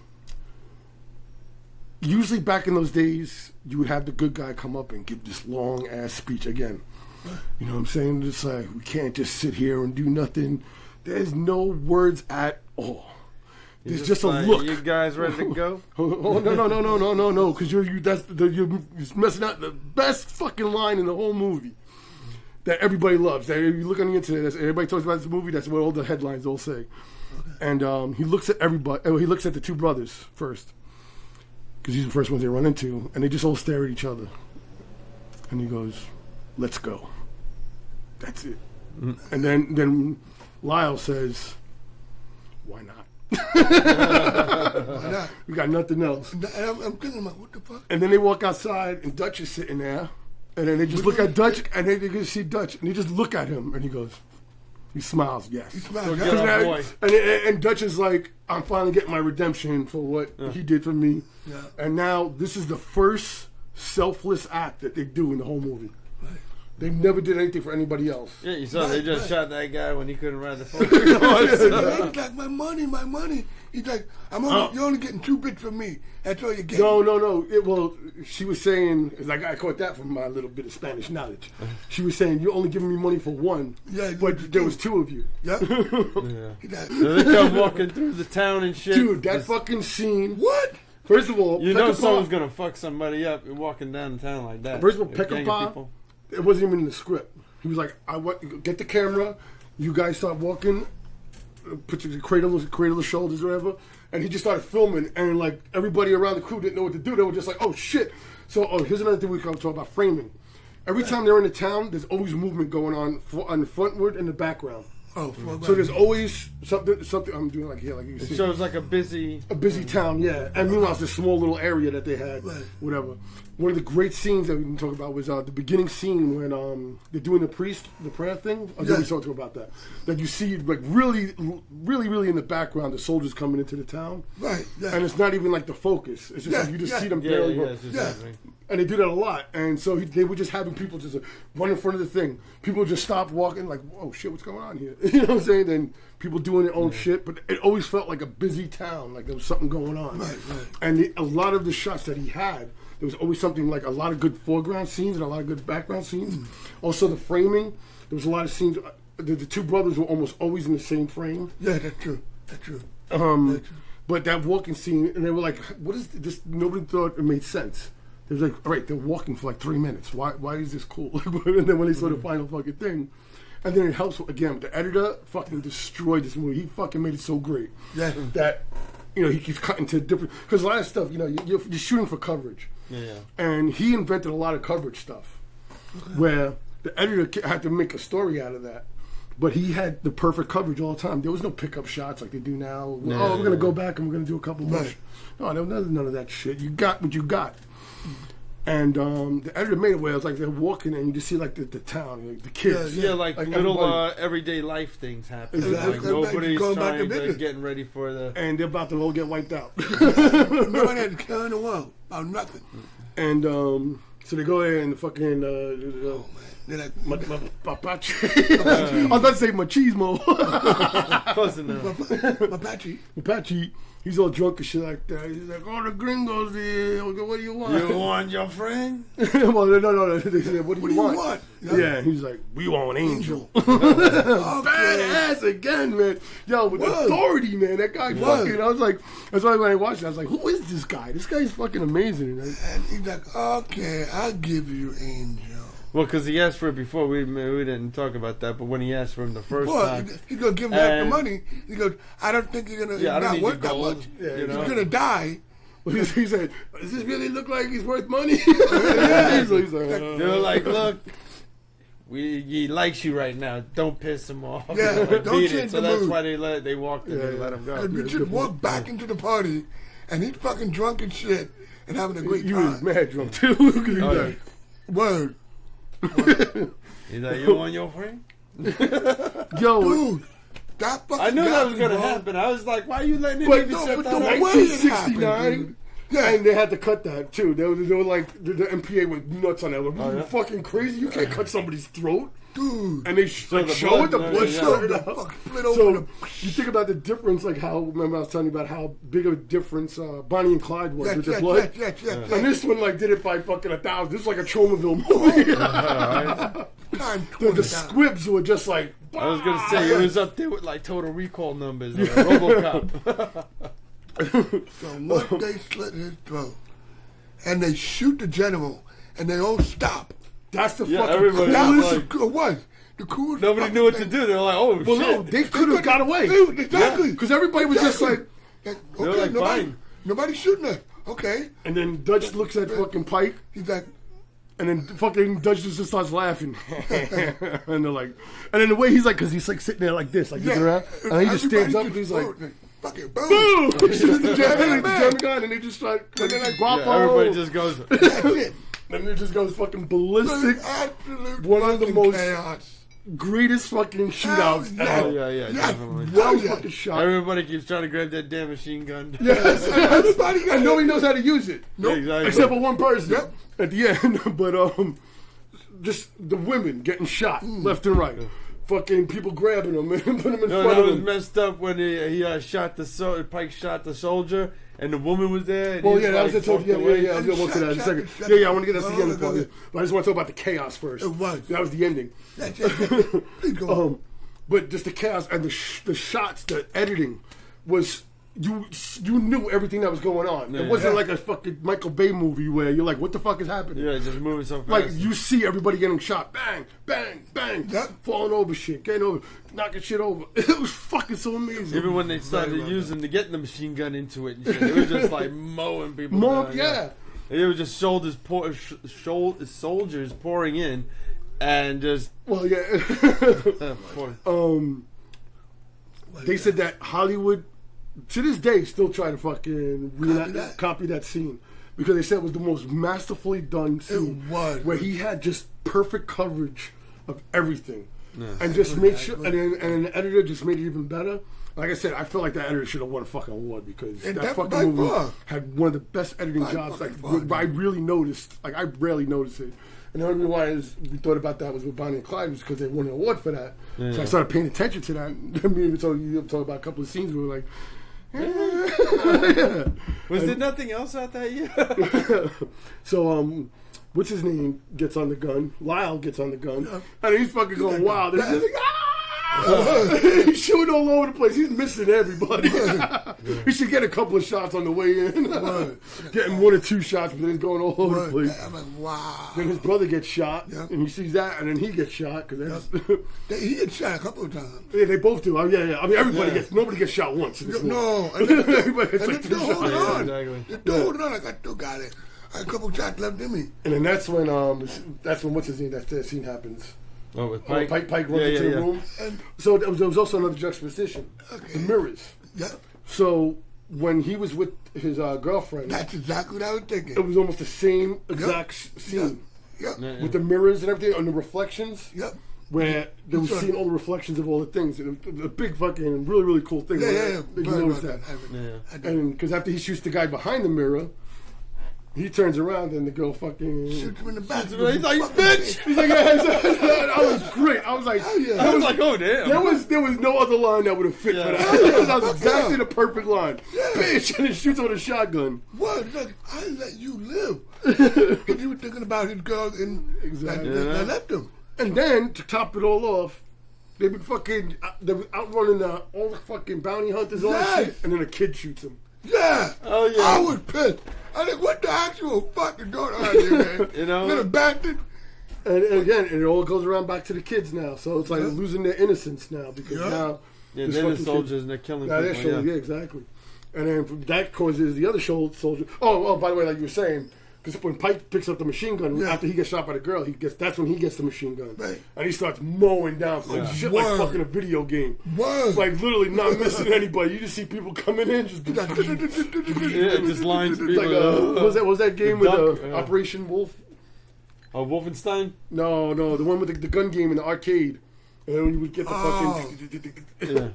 Usually back in those days, you would have the good guy come up and give this long ass speech again. You know what I'm saying? It's like, we can't just sit here and do nothing. There's no words at all. There's just a look. You guys ready to go? Oh no! Because you're messing out the best fucking line in the whole movie that everybody loves. That if you look on the internet, everybody talks about this movie. That's what all the headlines all say. And he looks at everybody. He looks at the two brothers first, because he's the first ones they run into, and they just all stare at each other. And he goes, "Let's go." That's it. And then Lyle says, "Why not? Why not? We got nothing else." And I'm thinking about what the fuck. And then they walk outside, and Dutch is sitting there, and then they just look at Dutch, and they can see Dutch, and they just look at him, and he smiles, yes. He smiles, So get our boy. And Dutch is like, I'm finally getting my redemption for what he did for me. Yeah. And now this is the first selfless act that they do in the whole movie. Right. They never did anything for anybody else. Yeah, you saw they just shot that guy when he couldn't ride the phone. He's like, my money. He's like, you're only getting 2 bits from me. That's all you're getting. No. She was saying, like, I caught that from my little bit of Spanish knowledge. She was saying, you're only giving me money for one, but there was 2 of you. Yep. Yeah. So they come walking through the town and shit. Dude, that fucking scene. What? First of all, you know someone's gonna fuck somebody up walking down the town like that. First of all, Peckinpah, it wasn't even in the script. He was like, get the camera, you guys start walking, put your cradle the shoulders or whatever, and he just started filming, and like everybody around the crew didn't know what to do. They were just like, oh shit. So here's another thing we can talk about: framing. Every time they're in the town, there's always movement going on the frontward and the background. Oh, so there's always something I'm doing like here, like you can see. It shows like a busy town, yeah. And meanwhile, it's a small little area that they had, whatever. One of the great scenes that we can talk about was the beginning scene when they're doing the prayer thing. I think we talked about that. That you see like really in the background, the soldiers coming into the town. Right. Yeah. And it's not even like the focus. It's just like you just see them barely. And they do that a lot. And so they were just having people just run in front of the thing. People just stop walking like, oh shit, what's going on here? You know what I'm saying? Then people doing their own shit. But it always felt like a busy town, like there was something going on. Right. And a lot of the shots that he had, there was always something like a lot of good foreground scenes and a lot of good background scenes. Also the framing, there was a lot of scenes. The 2 brothers were almost always in the same frame. Yeah, that's true. That's true. But that walking scene, and they were like, what is this? Nobody thought it made sense. They was like, all right, they're walking for like 3 minutes. Why is this cool? And then when they saw the final fucking thing, and then it helps again. The editor fucking destroyed this movie. He fucking made it so great that he keeps cutting to different, because a lot of stuff, you're shooting for coverage. Yeah. And he invented a lot of coverage stuff, where the editor had to make a story out of that. But he had the perfect coverage all the time. There was no pickup shots like they do now. We're going to go back and we're going to do a couple more. No, there was none of that shit. You got what you got. And the editor made it where it was like they're walking and you just see like the town, like the kids. Yeah, like little everyday life things happen. Exactly. Like nobody's getting ready for the... And they're about to all get wiped out. Nobody had to kill in the world about nothing. And so they go there and the fucking... They're like... Mapache. I was about to say machismo. Close enough. Mapache. He's all drunk and shit like that. He's like, oh, the gringos here. What do you want? You want your friend? Well, no. They said, what do you want? Yeah, he's like, we want Angel. Badass again, man. Yo, with authority, man. That guy fucking, I was like, that's why when I watched it, I was like, who is this guy? This guy's fucking amazing. And he's like, okay, I'll give you Angel. Well, because he asked for it before. We didn't talk about that, but when he asked for him the first time... He's going to give him back the money. He goes, I don't think you're going to... Yeah, I don't need worth your gold. that much. Yeah, he's going to die. He said, does this really look like he's worth money? He's like, they were like, look, he likes you right now. Don't piss him off. Yeah, Like, don't beat change it. So the that's mood. why they walked him and let him go. And we just walk back into the party, and he's fucking drunk and shit, and having a great You was time. mad drunk too. 'Cause he was Oh, yeah. like, Word. He's like, you want your friend? yo, Dude, that fucking I knew that got was me, gonna bro. happen. I was like, why are you letting him But even no, set but that the up? way- 1969. dude. Yeah. And they had to cut that too. They were like the MPA went nuts on that. Like, Oh, you yeah? fucking crazy! You can't cut somebody's throat. Dude. And they So like the show blood- it. The no, blood yeah. showed The up. fuck split over So the... you think about the difference, like how remember I was telling you about how big of a difference Bonnie and Clyde was with the blood. Yes. And this one like did it by fucking 1,000. This is like a Tromaville movie. Time the 20 squibs were just like. I was gonna say it was up there with like Total Recall numbers, like RoboCop. So what they slit his throat, and they shoot the general, and they all stop. That's the Yeah, fucking everybody That was was like- the coolest. Nobody fucking knew what to thing. do. They were like, "Oh Well, no, shit!" they could have got away. Exactly. Because everybody was just like. Like, They're okay, like, fine. nobody's shooting us. Okay. And then Dutch looks at fucking Pike. He's like, And then fucking Dutch just starts laughing. And they're like, and then the way he's like, because he's like sitting there like this, like looking around. And then he just stands up and he's like, fucking boom. boom! He shoots the Yeah, German gun and they just start, And they're like, guapo. Everybody just goes. That's it. And it just goes fucking ballistic. Absolute One of the fucking most- chaos. Greatest fucking shootouts Hell Oh ever. yeah, Yes. definitely. Well yeah. fucking shot. Everybody keeps trying to grab that damn machine gun. Yes. Everybody got And nobody knows how to use it. Yeah, exactly. Except for one person Yep. at the end. But just the women getting shot left and right. Fucking people grabbing them and putting them in No, front that of was them. messed up when he shot the Pike shot the soldier and the woman was there. And Well, he yeah, that was like, the walked yeah, away. I'll get to that in a second. Shut- Yeah, I want to get that to the no, end of the no, part. no. Yeah. But I just want to talk about the chaos first. It was. That was the ending. That's it. Please go on. But just the chaos and the shots, the editing was you knew everything that was going on. Yeah. It wasn't Yeah. like a fucking Michael Bay movie where you're like, what the fuck is happening? Yeah, just moving so fast. Like you see everybody getting shot, bang, bang, bang, Yep. falling over shit, getting over, knocking shit over. It was fucking so amazing. Even when they started using to getting the machine gun into it and shit, it was just like mowing people down. yeah. It was just soldiers pouring in and just Well, yeah. pouring. They said that Hollywood, to this day, still try to fucking copy that scene because they said it was the most masterfully done scene. It was. Where he had just perfect coverage of everything, and just made sure, and the editor just made it even better. Like I said, I feel like that editor should have won a fucking award because And that that fucking by movie far. had one of the best editing By jobs. Like, fucking far, I really noticed. Like, I rarely noticed it. And the only reason why we thought about that was with Bonnie and Clyde was because they won an award for that. So I started paying attention to that. I mean, even told you talk about a couple of scenes where we were like, Was there nothing else out that year? So, what's his name gets on the gun? Lyle gets on the gun. And he's fucking going wild. And he's like, ah! He's shooting all over the place. He's missing everybody. He should get a couple of shots on the way in. Getting 1 or 2 shots, but then he's going all over the place. I'm like, wow. Then his brother gets shot, Yep. and he sees that, and then he gets shot. Cause that's, He had shot a couple of times. yeah, they both do. Yeah. I mean, nobody gets shot once. In this movie. No. And then, Everybody gets and like then 2 still holding shots. on. Exactly. They're still holding on. Like, I still got it. I had a couple shots left in me. And then that's when what's his name? That scene happens. Oh, with Pike runs into the room. And, So there was also another juxtaposition. Okay. The mirrors. yeah, So when he was with his girlfriend, that's exactly what I was it thinking. was almost the same exact scene Yep. Yeah. with the mirrors and everything and the reflections. Yep. Where they were Sure. seeing all the reflections of all the things. It was a big fucking, really, really cool thing. Yeah. You Very notice well that. done. I did. And because after he shoots the guy behind the mirror, he turns around and the girl fucking Shoots him in the back. He's like, bitch! He's like, yeah, that was great. I was like, yeah. I was like, oh damn. there was no other line that would have fit for Yeah. that. That was exactly Yeah. the perfect line. Bitch, and he shoots him with a shotgun. What? Like, I let you live. Because he was thinking about his girl and Exactly. that left him. And then to top it all off, they were outrunning all the fucking bounty hunters, all that Yes. shit, and then a kid shoots him. Yeah. Oh, yeah. I was pissed. I think, what the actual fuck is going on here, man? You know? Little bastard. And again, it all goes around back to the kids now. So it's like they're losing their innocence now because Yeah. now Yeah, this they're the fucking soldiers and they're killing Now they're people. showing, yeah, exactly. And then that causes the other soldier. Oh, by the way, like you were saying, Because when Pike picks up the machine gun after he gets shot by the girl, that's when he gets the machine gun, Right. and he starts mowing down shit like Word. fucking a video game, Word. like literally not missing anybody. You just see people coming in, just Yeah, just lines people. like what was that game with Duck, Operation Wolf? Wolfenstein? No, the one with the gun game in the arcade, and then you would get the fucking. Yeah.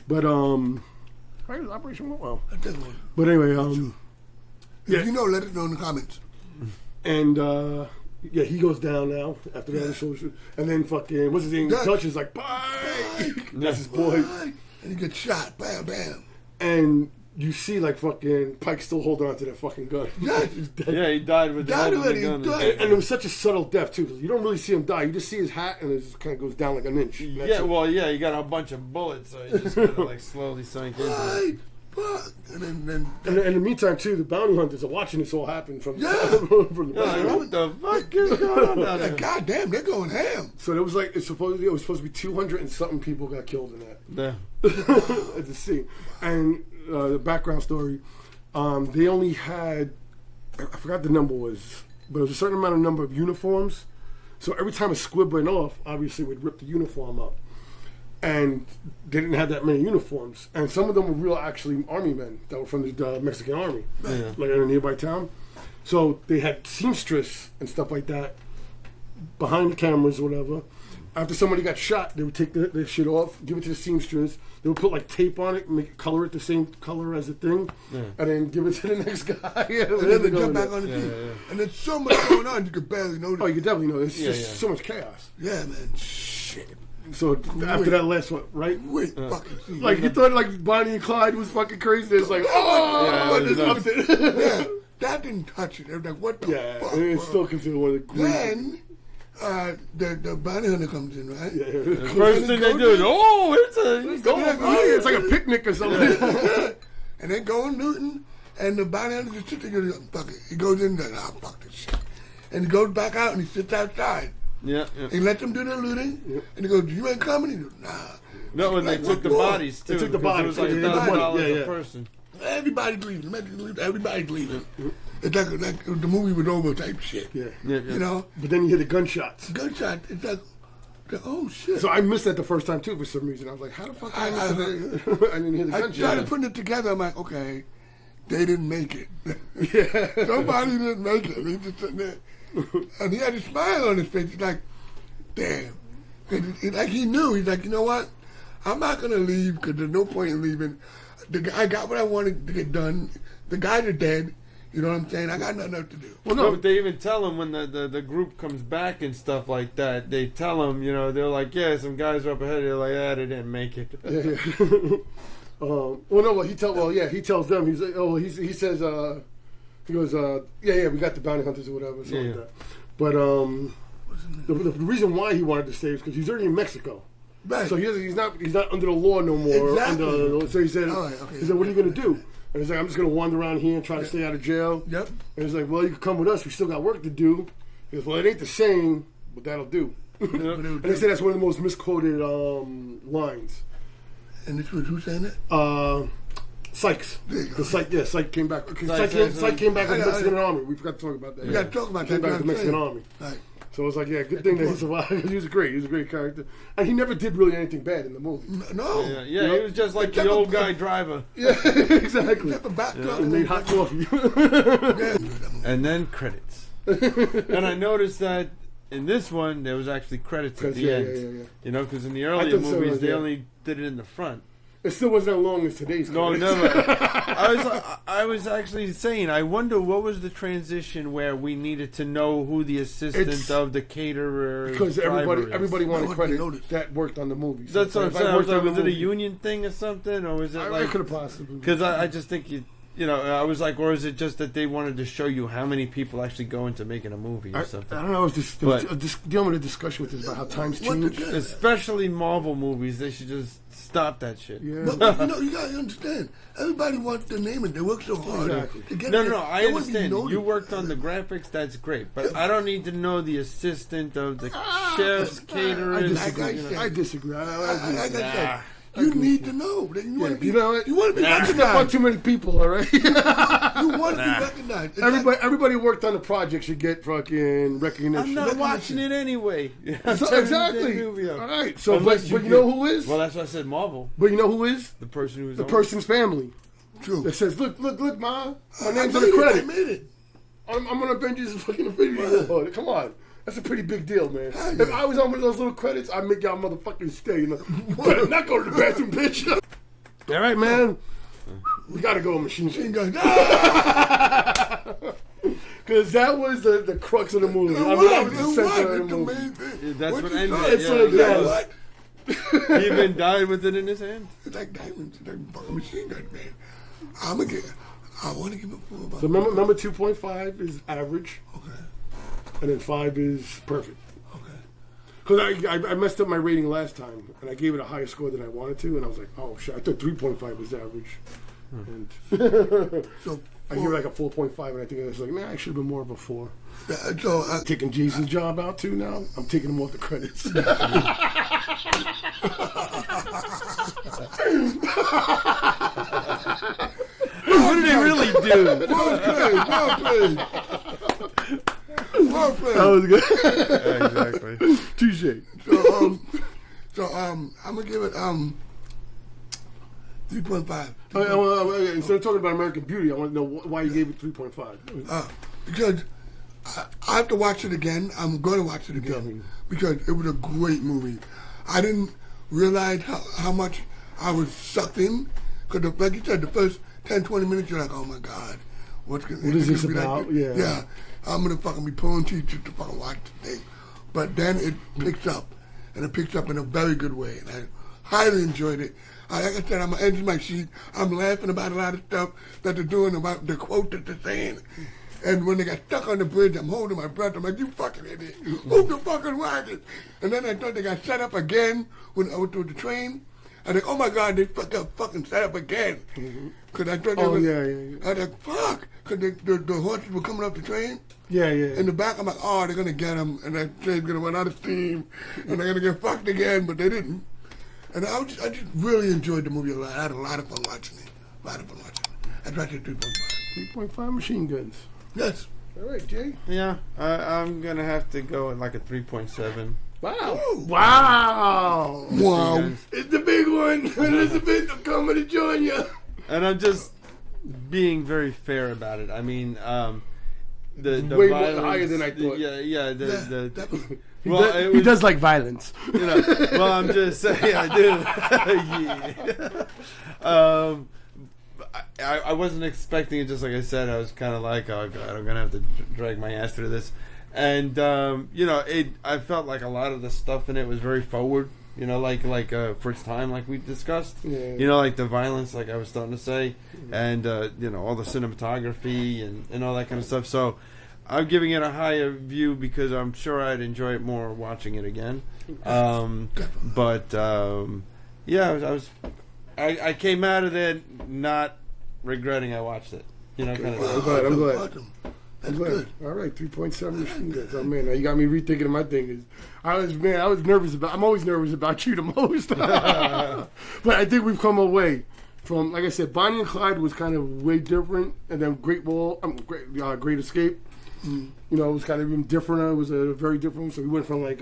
But right, it was Operation Wolf. Well, I tell you what. but anyway, If you know, let us know in the comments. and he goes down now after that, and then fucking what's his name? Dutch is like, bye. That's his boy, And he gets shot. Bam, bam. and you see like fucking Pike still holding on to that fucking gun. Yes. He's dead. Yeah, he died with the Died gun. already, gun. died. And it was such a subtle death too. You don't really see him die. You just see his hat, and it just kind of goes down like an inch. And that's Yeah, it. well, yeah, he got a bunch of bullets, so he just kind of like slowly sank into it. Right. Fuck. And then And in the meantime, too, the bounty hunters are watching this all happen from Yeah. from the Yeah, like, back. what the fuck is going on down there? like, God damn, they're going ham. So it was like it was supposed to be 200 and something people got killed in that Yeah. at the scene. And the background story, they only had I forgot the number was, but it was a certain number of uniforms. So every time a squib went off, obviously we'd rip the uniform up. And they didn't have that many uniforms. And some of them were real, actually, army men that were from the Mexican army, Yeah. like in a nearby town. So they had seamstress and stuff like that behind the cameras or whatever. After somebody got shot, they would take the shit off, give it to the seamstress. They would put like tape on it, make it color it the same color as the thing, and then give it to the next guy. And then they jump back on the team. And there's so much going on, you could barely notice. Oh, you can definitely know. It's just so much chaos. Yeah, man. Shit. So after that last one, right? Wait, fucking see. Like you thought, like Bonnie and Clyde was fucking crazy. It's like, Yeah, it was upped it. Yeah, that didn't touch it. It was like, what the Yeah, fuck? it's bro? still considered one of the greatest. Then the bounty hunter comes in, right? Yeah. First thing they do is, It's like a picnic or something. And they go in Newton, and the bounty hunter just sits there, fuck it. He goes in there, fuck this shit. And he goes back out and he sits outside. Yeah. He lets them do their looting, and he goes, you ain't coming? He goes, nah. No, when they Like, took the what? bodies, too. They took the 'cause bodies. It was like Yeah, the money. $1,000 Yeah. a person. Everybody's leaving. Everybody's leaving. It's like the movie was over type shit. Yeah. You know? But then you hear the gunshots. Gunshot, it's like, oh shit. So I missed that the first time too for some reason. I was like, how the fuck did I miss that? I didn't hear the I gunshot. started putting it together. I'm like, okay, they didn't make it. Yeah. Somebody didn't make it. He's just sitting there. And he had a smile on his face. He's like, damn. Like he knew. He's like, you know what? I'm not going to leave because there's no point in leaving. I got what I wanted to get done. The guys are dead. You know what I'm saying? I got nothing else to do. Well, No, no. but they even tell him when the group comes back and stuff like that. They tell him, you know, they're like, yeah, some guys are up ahead. They're like, they didn't make it. Yeah. He tells them. He's like, he says, he goes, yeah, we got the bounty hunters or whatever, something like that. But the reason why he wanted to stay is because he's already in Mexico. Right. So he's not under the law no more. Exactly. So he said, All right, okay. he said, what are you going to do? And he's like, I'm just going to wander around here and try to stay out of jail. Yep. And he's like, well, you can come with us. We still got work to do. He goes, well, it ain't the same, but that'll do. And they say that's one of the most misquoted lines. And this was who saying that? Sykes. There you go. Syke came back. Sykes, Syke came back with the I- Mexican army. We forgot to talk about that. We got to talk about Came that. back with the Mexican army. Right. So it was like, yeah, good thing that he survived. He was great. He was a great character. And he never did really anything bad in the movie. No. Yeah, he was just like the old guy driver. Yeah, exactly. Kept a backdrop. And made hot coffee. Yeah. And then credits. And I noticed that in this one, there was actually credits at the Yeah, end. yeah. You know, because in the I earlier thought so, movies, they yeah. only did it in the front. It still wasn't as long as today's. No, credits. never. I was actually saying, I wonder what was the transition where we needed to know who the assistant It's- of the caterer Because driver is. everybody wanted Nobody credit noticed. that worked on the movie. So That's what I'm if I saying. I was worked like, on the was it a movie- union thing or something, or was it I like? could have possibly. Because I just think you know, I was like, or is it just that they wanted to show you how many people actually go into making a movie or I something? don't know. It was just dealing with a discussion with this about how times What the change. fuck? Especially Marvel movies, they should just stop that shit. Yeah. But you know, you gotta understand. Everybody wants to name it. They work so hard Exactly. to get No, it. I They wanna be understand. noticed. You worked on the graphics, that's great. But I don't need to know the assistant of the chefs, caterers. I disagree. I Like disagree. I said, you need to know. You want to be. You know what? You want to be That's not recognized. too many people, all right? You want to be recognized. Everybody worked on the project should get fucking recognition. I'm not watching it anyway. Exactly. All right. So, but you know who is? Well, that's why I said Marvel. But you know who is? The person who's the person's family. True. That says, look, Ma. My name's on the credit. I made it. I'm on Avengers fucking Infinity War. Come on. That's a pretty big deal, man. If I was on one of those little credits, I'd make y'all motherfucking stay. You know? Better not go to the bathroom, bitch. All right, man. We gotta go, machine gun. Because that was the crux of the movie. That was the center of the movie. That's what ended it. He even died with it in his hand. It's like diamonds. It's like fucking machine gun, man. I want to give it 4. So remember 2.5 is average. Okay. And then 5 is perfect. Okay. Because I messed up my rating last time, and I gave it a higher score than I wanted to, and I was like, oh shit, I thought 3.5 was average. And So I gave it like a 4.5, and I think I was like, man, I should have been more of a 4. so Taking Jason's job out too now. I'm taking him off the credits. What did he really do? well played. That was good. Exactly. Touche. So I'm gonna give it 3.5. Instead of talking about American Beauty, I want to know why you gave it 3.5. Because I have to watch it again. I'm going to watch it again because it was a great movie. I didn't realize how much I was sucked in because, like you said, the first 10, 20 minutes you're like, oh my God, what is this about? Like, yeah, I'm gonna fucking be pulling teeth to fucking watch the thing. But then it picks up, and it picks up in a very good way, and I highly enjoyed it. Like I said, I'm edging my seat. I'm laughing about a lot of stuff that they're doing about the quote that they're saying. And when they got stuck on the bridge, I'm holding my breath. I'm like, you fucking idiot. Move the fucking wagon. And then I thought they got set up again when I was through the train. I think, oh my God, they fucking set up again. Because I thought they were. Yeah. I was like, fuck. Because the horses were coming up the train. Yeah. In the back, I'm like, oh, they're going to get them. And that train's going to run out of steam. And they're going to get fucked again. But they didn't. And I just really enjoyed the movie a lot. I had a lot of fun watching it. I'd watch it 3.5. 3.5 machine guns. Yes. All right, Jay. Yeah, I'm going to have to go at like a 3.7. Wow. Ooh. Wow. It's the big one. Elizabeth, I'm coming to join you. And I'm just being very fair about it. I mean, the way violence, more higher than I thought. He does like violence. Well, I'm just saying, I do. I wasn't expecting it. Just like I said, I was kind of like, oh God, I'm gonna have to drag my ass through this. And I felt like a lot of the stuff in it was very forward. Like for its time, like we discussed. Yeah. Like the violence, like I was starting to say, and all the cinematography and all that kind of stuff. So I'm giving it a higher view because I'm sure I'd enjoy it more watching it again. I came out of there not regretting I watched it. Kind of. I'm glad. That's good. All right, 3.7 machine guns. Oh man, now you got me rethinking my thing. I was nervous about. I'm always nervous about you the most. But I think we've come away from, like I said, Bonnie and Clyde was kind of way different, and then Great Escape. It was kind of even different. It was a very different. So we went from like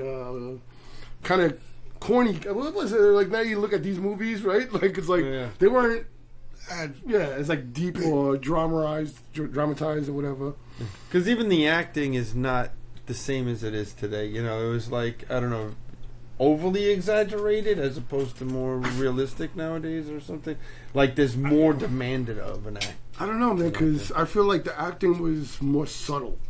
kind of corny. What was it? Like now you look at these movies, right? Like it's like they weren't. It's like deep or dramatized or whatever. Because even the acting is not the same as it is today. It was like, I don't know, overly exaggerated as opposed to more realistic nowadays or something. Like there's more demanded of an act. I don't know, man, because I feel like the acting was more subtle.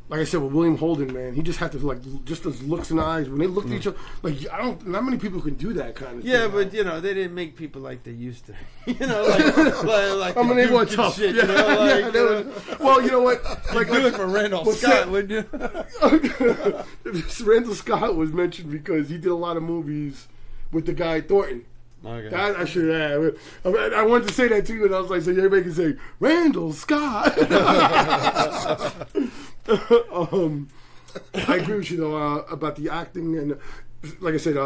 Like I said, with William Holden, man, he just had to just those looks in the eyes when they looked at each other. Like not many people can do that kind of thing. Yeah, but they didn't make people like they used to. Like I mean, they were tough. Shit, well, you know what? Like do it for Randall Scott, wouldn't you? Randall Scott was mentioned because he did a lot of movies with the guy Thornton. Okay. That I should have. I wanted to say that too, and I was like, so everybody can say Randall Scott. I agree with you though about the acting, and like I said,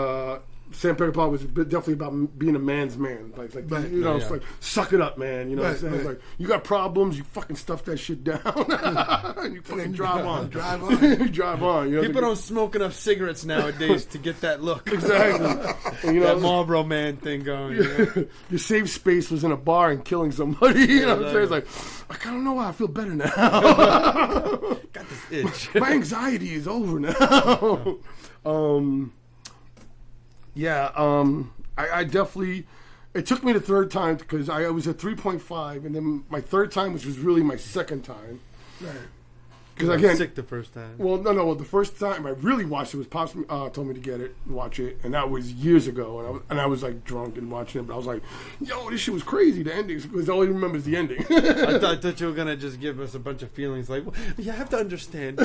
Sam Peckinpah was definitely about being a man's man. Like Right. you know, Yeah. it's like, suck it up, man. You know what I'm Right, saying? It's right. like, you got problems, you fucking stuff that shit down. And you fucking drive on. Drive on. You drive on. You know, People don't smoke enough cigarettes nowadays to get that look. Exactly. And, you know, That Marlboro Man thing going. You know? your safe space was in a bar and killing somebody. You know what I'm saying? It's Exactly. like, I kind of know why I feel better now. Got this itch. My anxiety is over now. I definitely. It took me the third time because I was at 3.5, and then my third time, which was really my second time. Right. Because I was again, sick the first time. well, no. Well, the first time I really watched it was Pops told me to get it, watch it, and that was years ago. And I was like drunk and watching it, but I was like, "Yo, this shit was crazy." The ending, because all I remember is the ending. I thought you were gonna just give us a bunch of feelings like, well, you have to understand.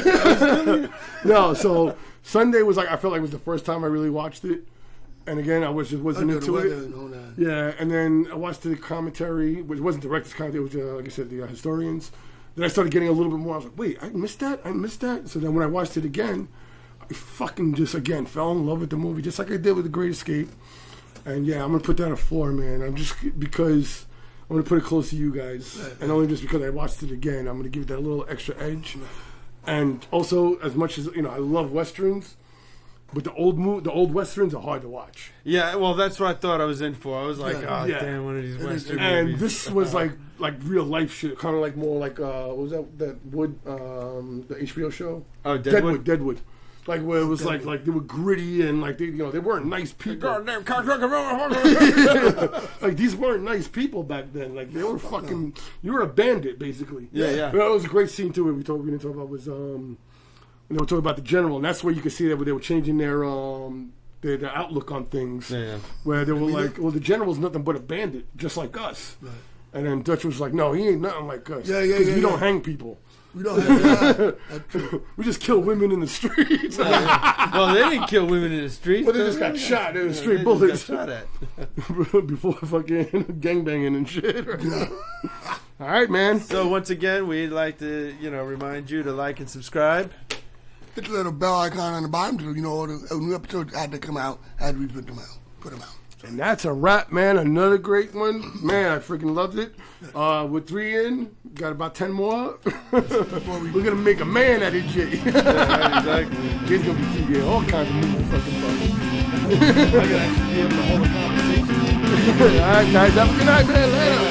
No, so Sunday was like I felt like it was the first time I really watched it, and again I wasn't Under the into weather it. and all that. Yeah, and then I watched the commentary, which wasn't director's commentary. It was like I said, the historians. Then I started getting a little bit more. I was like, wait, I missed that. So then when I watched it again, I fucking just again fell in love with the movie, just like I did with The Great Escape. And yeah, I'm gonna put that a 4, man. I'm just because I'm gonna put it close to you guys, and only just because I watched it again, I'm gonna give it that little extra edge. And also, as much as I love westerns, but the old westerns are hard to watch. Yeah, well, that's what I thought I was in for. I was like, Yeah. oh, Yeah. damn, one of these Western And movies. this was like real life shit, kind of like more like what was that Wood the HBO show? Oh, Deadwood? Deadwood. Like where it was like they were gritty and like they weren't nice people. Goddamn cocksucker. Like these weren't nice people back then. Like they were fucking. You were a bandit basically. Yeah. That was a great scene too. We didn't talk about was they were talking about the general, and that's where you could see that they were changing their outlook on things. Yeah. Where they were like, well, the general's nothing but a bandit, just like us. Right. And then Dutch was like, no, he ain't nothing like us. Yeah, Because we don't yeah. hang people. We don't have that. That's true. We just kill women in the streets. Well, they didn't kill women in the streets. But they just got shot. They were straight They bullets. just got shot at. Before fucking gangbanging and shit. All right, man. So once again, we'd like to, remind you to like and subscribe. Hit the little bell icon on the bottom so you know all the new episodes had to come out as we put them out. And that's a wrap, man. Another great one. Man, I freaking loved it. With 3 in, got about 10 more. We're going to make a man out of Jay. Yeah, exactly. Jay's going to be TV, all kinds of movies. Fucking fun. I can actually be able to hold a conversation. All right, guys. Have a good night, man. Later.